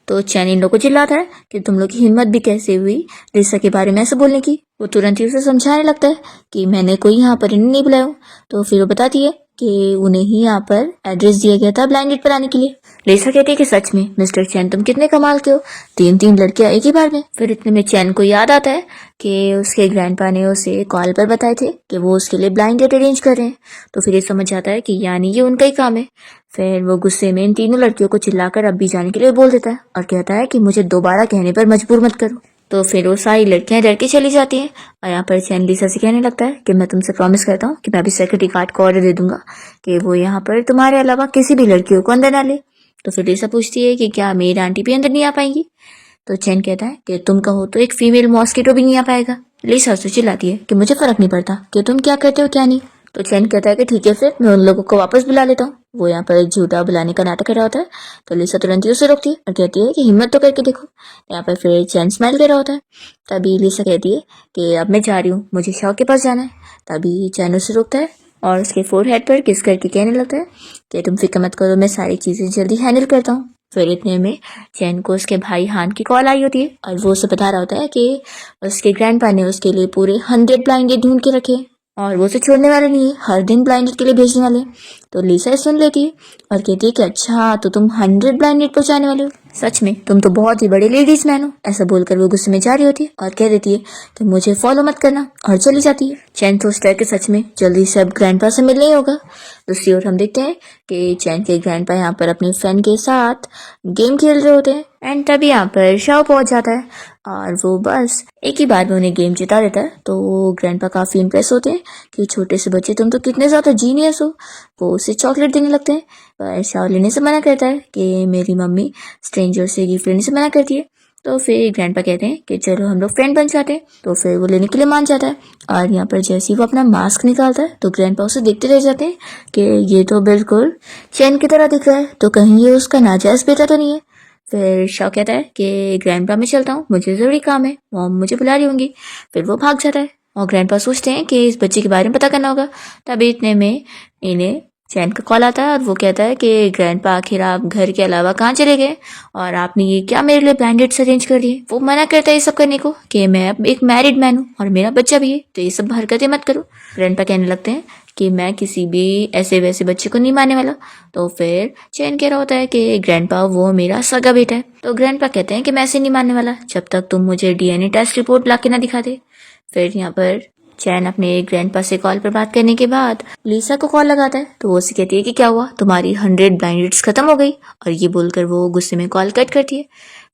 तो चैन इन लोगों को चिल्लाता है कि तुम लोग की हिम्मत भी कैसे हुई लिसा के बारे में ऐसे बोलने की। वो तुरंत ही उसे समझाने लगता है कि मैंने कोई यहाँ पर इन्हें नहीं बुलाया। तो फिर वो बताती है कि उन्हें ही यहाँ पर एड्रेस दिया गया था ब्लाइंड डेट पर आने के लिए। लिसा कहती है कि सच में मिस्टर चैन तुम कितने कमाल के हो, 3 लड़कियां एक ही बार में। फिर इतने में चैन को याद आता है कि उसके ग्रैंडपा ने उसे कॉल पर बताए थे कि वो उसके लिए ब्लाइंड डेट अरेंज कर रहे हैं। तो फिर ये समझ आता है कि यानी ये उनका ही काम है। फिर वो गुस्से में इन तीनों लड़कियों को चिल्लाकर अभी जाने के लिए बोल देता है और कहता है कि मुझे दोबारा कहने पर मजबूर मत करो। तो फिर वो सारी लड़कियां डर के चली जाती हैं और यहाँ पर चैन लिसा से कहने लगता है कि मैं तुमसे प्रॉमिस करता हूँ कि मैं अभी सिक्योरिटी गार्ड को ऑर्डर दे दूंगा कि वो यहाँ पर तुम्हारे अलावा किसी भी लड़कियों को अंदर ना ले। तो फिर लिसा पूछती है कि क्या मेरी आंटी भी अंदर नहीं आ पाएंगी। तो चैन कहता है कि तुम कहो तो एक फीमेल मॉस्किटो भी नहीं आ पाएगा। लिसा उससे चिल्लाती है कि मुझे फर्क नहीं पड़ता कि तुम क्या कहते हो क्या नहीं। तो चैन कहता है कि ठीक है फिर मैं उन लोगों को वापस बुला लेता हूँ। वो यहाँ पर झूठा बुलाने का नाटक कर रहा होता है। तो लिसा तुरंत ही उसे रोकती है और कहती है कि हिम्मत तो करके देखो। यहाँ पर फिर चैन स्माइल कर रहा होता है। तभी लिसा कहती है कि अब मैं जा रही हूँ, मुझे शॉ के पास जाना है। तभी चैन उसे रोकता है और उसके फोरहेड पर किस करके कहने लगता है कि तुम फिक्र मत करो, मैं सारी चीज़ें जल्दी हैंडल करता हूँ। फिर इतने में चैन को उसके भाई हान की कॉल आई होती है और वो उसे बता रहा होता है कि उसके ग्रैंडपा ने उसके लिए पूरे 100 ब्लाइंडेड ढूंढ के रखे और वो उसे छोड़ने वाले नहीं है, हर दिन ब्लाइंडेड के लिए भेजने वाले। तो लिसा सुन लेती है और कहती है कि अच्छा तो तुम 100 ब्लाइंडेड पहुंचाने वाले हो, सच में तुम तो बहुत ही बड़े लेडीज मैन हो। ऐसा बोलकर वो गुस्से में जा रही होती है और कह देती है कि मुझे फॉलो मत करना और चली जाती है। चैन सोचता है कि सच में जल्दी से अब ग्रैंडपा से मिलना ही होगा। दूसरी ओर हम देखते हैं कि चैन के ग्रैंडपा यहाँ पर अपने फ्रेंड के साथ गेम खेल रहे होते हैं एंड तभी यहाँ पर शाओ पहुंच जाता है और वो बस एक ही बार में उन्हें गेम जिता देता है। तो ग्रैंडपा काफी इंप्रेस होते हैं कि छोटे से बच्चे तुम तो कितने ज्यादा जीनियस हो। वो उसे चॉकलेट देने लगते हैं पर शाओ लेने से मना करता है कि मेरी मम्मी स्ट्रेंजर से गिफ्ट लेने से मना करती है। तो फिर ग्रैंडपा कहते हैं कि चलो हम लोग फ्रेंड बन जाते हैं। तो फिर वो लेने के लिए मान जाता है और यहाँ पर जैसे ही वो अपना मास्क निकालता है तो ग्रैंडपा उसे देखते रह जाते हैं कि ये तो बिल्कुल चैन की तरह दिख रहा है, तो कहीं ये उसका नाजायज बेटा तो नहीं है। फिर शाओ कहता है कि ग्रैंडपा मैं चलता हूँ, मुझे ज़रूरी काम है, मॉम मुझे बुला रही होंगी। फिर वो भाग जाता है और ग्रैंडपा सोचते हैं कि इस बच्चे के बारे में पता करना होगा। तभी इतने में इन्हें चैन का कॉल आता है और वो कहता है कि ग्रैंडपा आखिर आप घर के अलावा कहाँ चले गए और आपने ये क्या मेरे लिए ब्लाइंडेड्स अरेंज कर दिए। वो मना करता है ये सब करने को कि मैं अब एक मैरिड मैन हूँ और मेरा बच्चा भी है, तो ये सब हरकतें मत करो। ग्रैंडपा कहने लगते हैं कि मैं किसी भी ऐसे वैसे बच्चे को नहीं मानने वाला। तो फिर चैन कह रहा होता है कि ग्रैंडपा वो मेरा सगा बेटा है। तो ग्रैंडपा कहते हैं कि मैं ऐसे नहीं मानने वाला जब तक तुम मुझे डीएनए टेस्ट रिपोर्ट ला के ना दिखा दे। फिर यहाँ पर चैन अपने ग्रैंडपा से कॉल पर बात करने के बाद लिसा को कॉल लगाता है। तो वो उसे कहती है कि क्या हुआ, तुम्हारी 100 ब्लाइंडेड्स खत्म हो गई, और ये बोलकर वो गुस्से में कॉल कट करती है।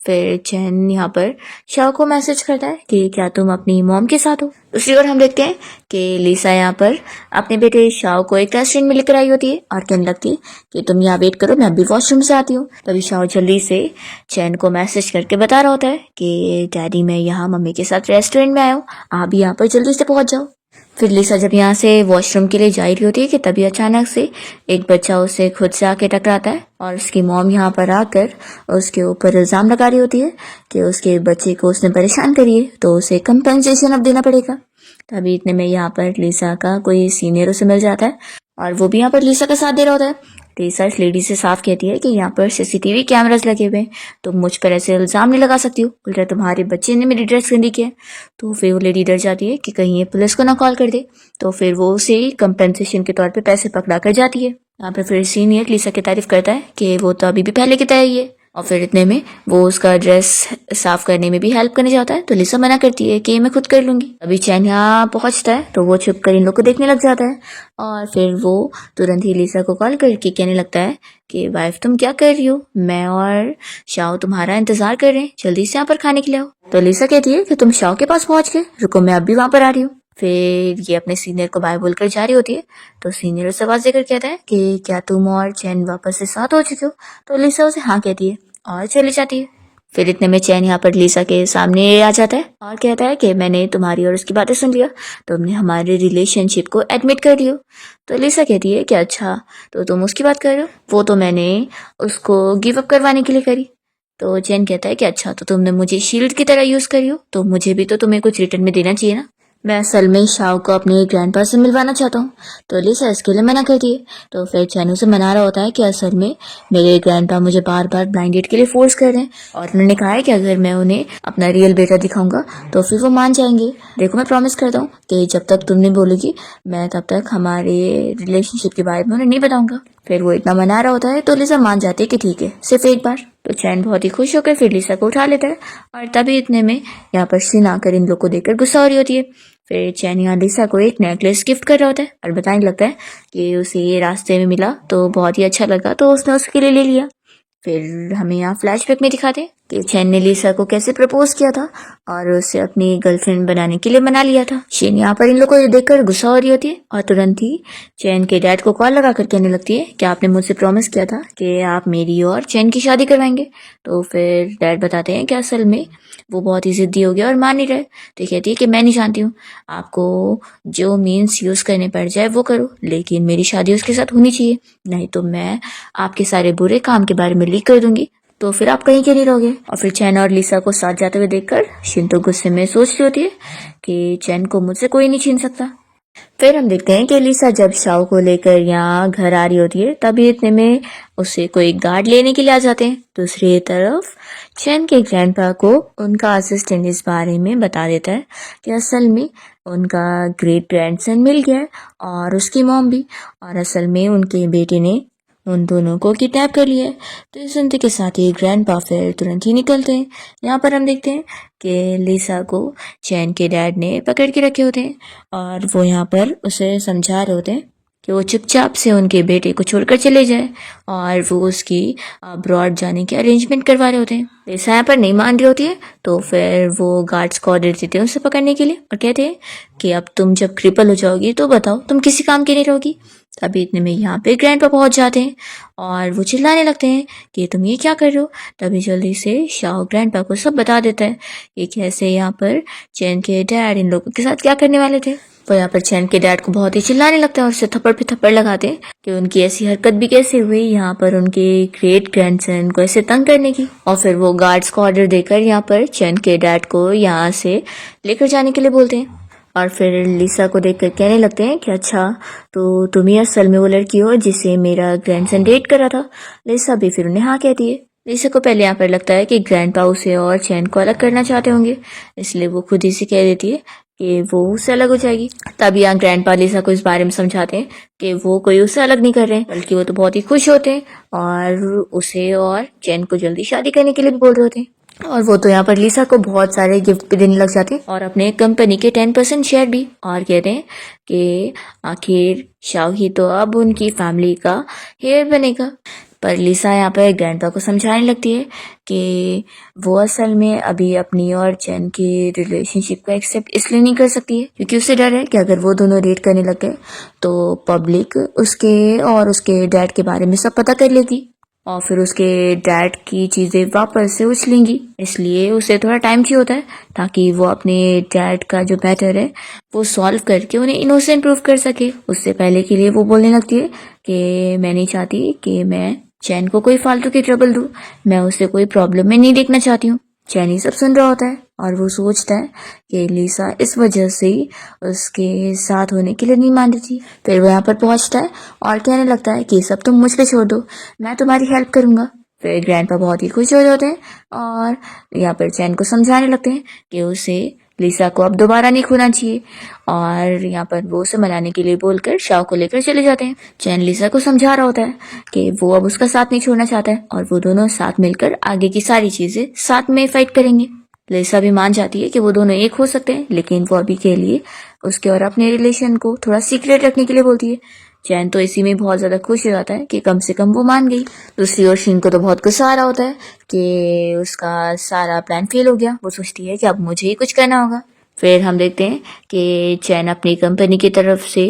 फिर चैन यहाँ पर शाओ को मैसेज करता है कि क्या तुम अपनी मॉम के साथ हो। दूसरी ओर हम देखते हैं कि लिसा यहाँ पर अपने बेटे शाओ को एक रेस्टोरेंट में लेकर आई होती है और कहने लगती है कि तुम यहाँ वेट करो, मैं अभी वॉशरूम से आती हूँ। तभी शाओ जल्दी से चैन को मैसेज करके बता रहा होता है कि डैडी मैं यहाँ मम्मी के साथ रेस्टोरेंट में आया हूँ, आप भी यहाँ पर जल्दी से पहुँच जाओ। फिर लिसा जब यहाँ से वॉशरूम के लिए जा रही होती है कि तभी अचानक से एक बच्चा उसे खुद से आके टकराता है और उसकी मॉम यहाँ पर आकर उसके ऊपर इल्ज़ाम लगा रही होती है कि उसके बच्चे को उसने परेशान करी है, तो उसे कंपेंसेशन अब देना पड़ेगा। तभी इतने में यहाँ पर लिसा का कोई सीनियर उसे मिल जाता है और वो भी यहाँ पर लिसा का साथ दे रहा होता है। लिसा इस लेडी से साफ कहती है कि यहाँ पर सीसीटीवी कैमरास लगे हुए हैं, तुम मुझ पर ऐसे इल्ज़ाम नहीं लगा सकती हो, उल्टा तुम्हारे बच्चे ने मेरी ड्रेस गंदी किया है। तो फिर वो लेडी डर जाती है कि कहीं ये पुलिस को ना कॉल कर दे। तो फिर वो उसे कंपेंसेशन के तौर पे पैसे पकड़ा कर जाती है। यहाँ पर फिर सीनियर लिसा की तारीफ करता है कि वो तो अभी भी पहले की तरह ही है, और फिर इतने में वो उसका ड्रेस साफ करने में भी हेल्प करने जाता है, तो लिसा मना करती है कि मैं खुद कर लूंगी। अभी चैन यहाँ पहुंचता है तो वो छुप कर इन लोग को देखने लग जाता है और फिर वो तुरंत ही लिसा को कॉल करके कहने लगता है कि वाइफ तुम क्या कर रही हो, मैं और शाओ तुम्हारा इंतजार कर रहे हैं, जल्दी से यहाँ पर खाने के लिए आओ। तो लिसा कहती है कि तुम शाओ के पास पहुंच गए, रुको मैं अब भी वहां पर आ रही हूँ। फिर ये अपने सीनियर को बाय बोलकर जा रही होती है तो सीनियर उसे आवाज देकर कहता है कि क्या तुम और चैन वापस से साथ हो चुके हो। तो लिसा उसे हाँ कहती है और चली जाती है। फिर इतने में चैन यहाँ पर लिसा के सामने आ जाता है और कहता है कि मैंने तुम्हारी और उसकी बातें सुन लिया, तुमने हमारे रिलेशनशिप को एडमिट कर दियो। तो लिसा कहती है कि अच्छा तो तुम उसकी बात कर रहे हो, वो तो मैंने उसको गिव अप करवाने के लिए करी। तो चैन कहता है कि अच्छा तो तुमने मुझे शील्ड की तरह यूज करी हो, तो मुझे भी तो तुम्हें कुछ रिटर्न में देना चाहिए ना। मैं असल में शाओ को अपने ग्रैंडपा से मिलवाना चाहता हूँ। तो लिसा इसके लिए मना करती है। तो फिर चैन उसे मना रहा होता है कि असल में मेरे ग्रैंडपा मुझे बार बार ब्लाइंड डेट के लिए फोर्स कर रहे हैं और उन्होंने कहा है कि अगर मैं उन्हें अपना रियल बेटा दिखाऊंगा तो फिर वो मान जाएंगे। देखो मैं प्रॉमिस करता हूँ कि जब तक तुम नहीं बोलोगी मैं तब तक हमारे रिलेशनशिप के बारे में उन्हें नहीं बताऊंगा। फिर वो इतना मना रहा होता है तो लिसा मान जाती है कि ठीक है सिर्फ एक बार। तो चैन बहुत ही खुश होकर फिर लिसा को उठा लेता है और तभी इतने में यहाँ पर शिन आकर इन लोग को देखकर गुस्सा हो रही होती है। फिर चैन यहाँ लिसा को एक नेकलेस गिफ्ट कर रहा होता है और बताने लगता है कि उसे ये रास्ते में मिला तो बहुत ही अच्छा लगा तो उसने उसके लिए ले लिया। फिर हमें यहाँ फ्लैशबैक में दिखाते हैं कि चैन ने लिसा को कैसे प्रपोज किया था और उसे अपनी गर्लफ्रेंड बनाने के लिए मना लिया था। शेन यहाँ पर इन लोगों को देखकर गुस्सा हो रही होती है और तुरंत ही चैन के डैड को कॉल लगाकर कहने लगती है कि आपने मुझसे प्रॉमिस किया था कि आप मेरी और चैन की शादी करवाएंगे। तो फिर डैड बताते हैं कि असल में वो बहुत ही जिद्दी हो गया और मान नहीं रहे। तो कहती है कि मैं नहीं जानती हूँ, आपको जो मीन्स यूज करने पड़ जाए वो करो, लेकिन मेरी शादी उसके साथ होनी चाहिए, नहीं तो मैं आपके सारे बुरे काम के बारे में लीक कर दूंगी, तो फिर आप कहीं के नहीं रहोगे। और फिर चैन और लिसा को साथ जाते हुए देखकर शिन तो गुस्से में सोच रही होती है कि चैन को मुझसे कोई नहीं छीन सकता। फिर हम देखते हैं कि लिसा जब शाओ को लेकर यहाँ घर आ रही होती है तभी इतने में उसे कोई गार्ड लेने के लिए आ जाते हैं। दूसरी तरफ चैन के ग्रैंडपा को उनका असिस्टेंट इस बारे में बता देता है कि असल में उनका ग्रेट ग्रैंडसन मिल गया है और उसकी मॉम भी, और असल में उनके बेटे ने उन दोनों को किडनैप कर लिया है। तो इस सुनते के साथ ही ग्रैंडपा फिर तुरंत ही निकलते हैं। यहाँ पर हम देखते हैं कि लिसा को चैन के डैड ने पकड़ के रखे होते हैं और वो यहाँ पर उसे समझा रहे होते हैं कि वो चुपचाप से उनके बेटे को छोड़कर चले जाए और वो उसकी अब्रॉड जाने के अरेंजमेंट करवा रहे होते हैं। लिसा यहाँ पर नहीं मान रही होती है तो फिर वो गार्ड्स को ऑर्डर देते हैं उसे पकड़ने के लिए और कहते हैं कि अब तुम जब क्रिपल हो जाओगी तो बताओ तुम किसी काम की नहीं रहोगी। तभी इतने में यहाँ पे ग्रैंडपा पहुंच जाते हैं और वो चिल्लाने लगते हैं कि तुम ये क्या कर रहे हो। तभी जल्दी से शाओ ग्रैंडपा को सब बता देता है कि कैसे यहाँ पर चैन के डैड इन लोगों के साथ क्या करने वाले थे। वो यहाँ पर चैन के डैड को बहुत ही चिल्लाने लगता है और उसे थप्पड़ पे थप्पड़ लगाते हैं कि उनकी ऐसी हरकत भी कैसे हुई यहाँ पर उनके ग्रेट ग्रैंडसन को ऐसे तंग करने की। और फिर वो गार्ड्स को ऑर्डर देकर यहाँ पर चैन के डैड को यहाँ से लेकर जाने के लिए बोलते हैं और फिर लिसा को देखकर कहने लगते हैं कि अच्छा तो तुम ही असल में वो लड़की हो जिसे मेरा ग्रैंडसन डेट कर रहा था। लिसा भी फिर उन्हें हाँ कहती है। लिसा को पहले यहाँ पर लगता है कि ग्रैंडपा उसे और चैन को अलग करना चाहते होंगे, इसलिए वो खुद ही से कह देती है कि वो उससे अलग हो जाएगी। तभी यहाँ ग्रैंडपा लिसा को इस बारे में समझाते हैं कि वो कोई उससे अलग नहीं कर रहे हैं, बल्कि वो तो बहुत ही खुश होते हैं और उसे और चैन को जल्दी शादी करने के लिए भी बोल रहे होते हैं। और वो तो यहाँ पर लिसा को बहुत सारे गिफ्ट भी देने लग जाते हैं और अपने कंपनी के 10% शेयर भी, और कहते हैं कि आखिर शाओ ही तो अब उनकी फैमिली का हेयर बनेगा। पर लिसा यहाँ पर ग्रैंडपा को समझाने लगती है कि वो असल में अभी अपनी और चैन की रिलेशनशिप को एक्सेप्ट इसलिए नहीं कर सकती है क्योंकि उसे डर है कि अगर वो दोनों डेट करने लग गए तो पब्लिक उसके और उसके डैड के बारे में सब पता कर लेगी और फिर उसके डैड की चीजें वापस से उछलेंगी। इसलिए उसे थोड़ा टाइम चाहिए होता है ताकि वो अपने डैड का जो मैटर है वो सॉल्व करके उन्हें इनोसेंट प्रूव कर सके। उससे पहले के लिए वो बोलने लगती है कि मैं नहीं चाहती कि मैं चैन को कोई फालतू की ट्रबल दूं, मैं उसे कोई प्रॉब्लम में नहीं देखना चाहती हूँ। चैन ये सब सुन रहा होता है और वो सोचता है कि लिसा इस वजह से ही उसके साथ होने के लिए नहीं मान रही थी। फिर वो यहाँ पर पहुंचता है और कहने लगता है कि सब तुम मुझ पे छोड़ दो, मैं तुम्हारी हेल्प करूंगा। फिर ग्रैंडपा बहुत ही खुश हो जाते हैं और यहाँ पर चैन को समझाने लगते हैं कि उसे लिसा को अब दोबारा नहीं खोना चाहिए और यहाँ पर वो उसे मनाने के लिए बोलकर शाओ को लेकर चले जाते हैं। चैन लिसा को समझा रहा होता है कि वो अब उसका साथ नहीं छोड़ना चाहता है और वो दोनों साथ मिलकर आगे की सारी चीजें साथ में फाइट करेंगे। लिसा भी मान जाती है कि वो दोनों एक हो सकते हैं, लेकिन वो अभी के लिए उसके और अपने रिलेशन को थोड़ा सीक्रेट रखने के लिए बोलती है। चैन तो इसी में बहुत ज्यादा खुश हो जाता है कि कम से कम वो मान गई। दूसरी ओर शीन को तो बहुत गुस्सा आ रहा होता है कि उसका सारा प्लान फेल हो गया। वो सोचती है कि अब मुझे ही कुछ करना होगा। फिर हम देखते हैं कि चैन अपनी कंपनी की तरफ से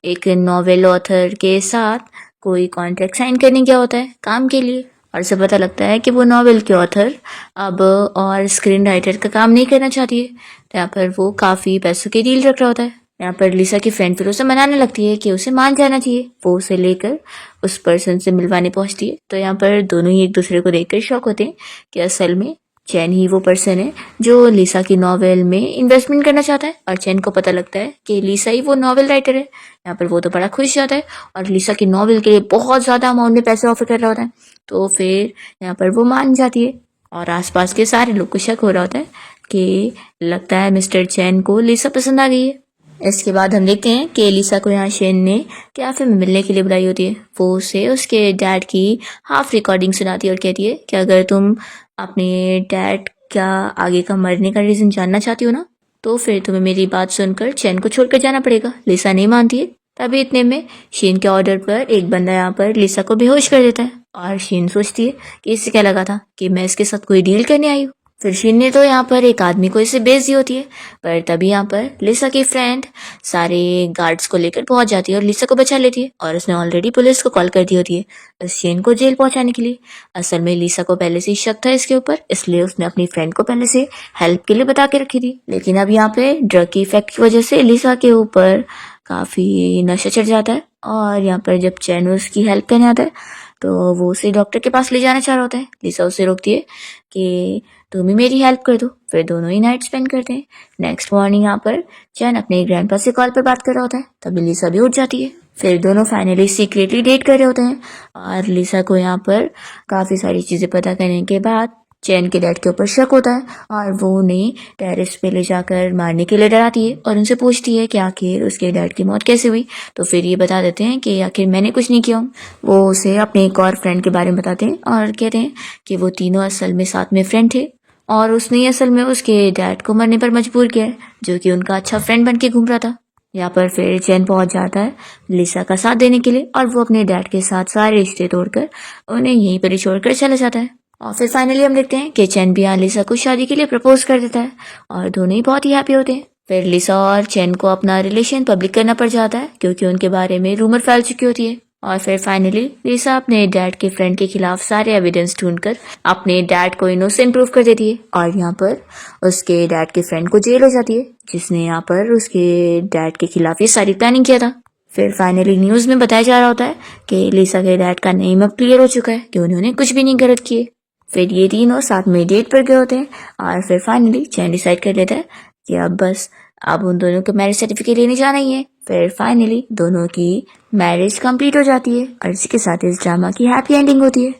एक नॉवेल ऑथर के साथ कोई कॉन्ट्रैक्ट साइन करने गया होता है काम के लिए और उसे पता लगता है कि वो नॉवेल के ऑथर अब और स्क्रीन राइटर का काम नहीं करना चाहती है। तो यहाँ पर वो काफ़ी पैसों की डील रख रहा होता है। यहाँ पर लिसा की फ्रेंड फिर उसे मनाने लगती है कि उसे मान जाना चाहिए। वो उसे लेकर उस पर्सन से मिलवाने पहुंचती है। तो यहाँ पर दोनों ही एक दूसरे को देखकर शॉक होते हैं कि असल में चैन ही वो पर्सन है जो लिसा की नॉवेल में इन्वेस्टमेंट करना चाहता है और चैन को पता लगता है कि लिसा ही वो नॉवेल राइटर है। यहाँ पर वो तो बड़ा खुश होता है और लिसा की नॉवेल के लिए बहुत ज़्यादा अमाउंट में पैसे ऑफर कर रहा होता है। तो फिर यहाँ पर वो मान जाती है और आसपास के सारे लोग को शक हो रहा होता है कि लगता है मिस्टर चैन को लिसा पसंद आ गई है। इसके बाद हम देखते हैं कि लिसा को यहाँ शेन ने कैफे में मिलने के लिए बुलाई होती है। वो उसे उसके डैड की हाफ रिकॉर्डिंग सुनाती है और कहती है कि अगर तुम अपने डैड का आगे का मरने का रीज़न जानना चाहती हो ना, तो फिर तुम्हें मेरी बात सुनकर चैन को छोड़कर जाना पड़ेगा। लिसा नहीं मानती है। तभी इतने में शीन के ऑर्डर पर एक बंदा यहाँ पर लिसा को बेहोश कर देता है और शीन सोचती है कि इससे क्या लगा था कि मैं इसके साथ कोई डील करने आई हूँ। फिर शीन ने तो यहाँ पर एक आदमी को इसे बेच दी होती है, पर तभी यहाँ पर लिसा की फ्रेंड सारे गार्ड्स को लेकर पहुंच जाती है और लिसा को बचा लेती है और उसने ऑलरेडी पुलिस को कॉल कर दी होती है शीन को जेल पहुंचाने के लिए। असल में लिसा को पहले से ही शक था इसके ऊपर, इसलिए उसने अपनी फ्रेंड को पहले से हेल्प के लिए बता के रखी थी। लेकिन अब यहाँ पे ड्रग की इफेक्ट की वजह से लिसा के ऊपर काफी नशा चढ़ जाता है और यहाँ पर जब चैन उसकी हेल्प करने आता है तो वो उसे डॉक्टर के पास ले जाना चाह रहा होता है। लिसा उसे रोकती है कि तुम ही मेरी हेल्प कर दो। फिर दोनों ही नाइट स्पेंड करते हैं। नेक्स्ट मॉर्निंग यहाँ पर चैन अपने ग्रैंडपा से कॉल पर बात कर रहा होता है, तभी लिसा भी उठ जाती है। फिर दोनों फाइनली सीक्रेटली डेट कर रहे होते हैं और लिसा को यहाँ पर काफ़ी सारी चीज़ें पता करने के बाद चैन के डैड के ऊपर शक होता है और वो उन्हें टेरेस पे ले जाकर मारने के लिए डराती है और उनसे पूछती है कि आखिर उसके डैड की मौत कैसे हुई। तो फिर ये बता देते हैं कि आखिर मैंने कुछ नहीं किया हूँ। वो उसे अपने एक और फ्रेंड के बारे में बताते हैं और कहते हैं कि वो तीनों असल में साथ में फ्रेंड थे और उसने ही असल में उसके डैड को मरने पर मजबूर किया है, जो कि उनका अच्छा फ्रेंड बन के घूम रहा था। यहाँ पर फिर चैन पहुंच जाता है लिसा का साथ देने के लिए और वो अपने डैड के साथ सारे रिश्ते तोड़कर उन्हें यहीं पर ही छोड़कर चला जाता है। और फिर फाइनली हम देखते हैं कि चैन भी यहाँ लिसा को शादी के लिए प्रपोज कर देता है और दोनों ही बहुत ही हैप्पी होते हैं। फिर लिसा और चैन को अपना रिलेशन पब्लिक करना पड़ जाता है क्योंकि उनके बारे में रूमर फैल चुकी होती है। और फिर फाइनली लिसा अपने डैड के फ्रेंड के खिलाफ सारे एविडेंस ढूंढकर अपने डैड को इनोसेंट प्रूव कर देती है और यहाँ पर उसके डैड के फ्रेंड को जेल हो जाती है, जिसने यहाँ पर उसके डैड के खिलाफ ये सारी प्लानिंग किया था। फिर फाइनली न्यूज़ में बताया जा रहा होता है कि लिसा के डैड का नेम अब क्लियर हो चुका है कि उन्होंने कुछ भी नहीं गलत किए। फिर ये तीनों साथ में डेट पर गए होते हैं और फिर फाइनली चैन डिसाइड कर लेता है कि अब उन दोनों को मैरिज सर्टिफिकेट लेने जाना ही है। फिर फाइनली दोनों की मैरिज कंप्लीट हो जाती है और इसी के साथ इस ड्रामा की हैप्पी एंडिंग होती है।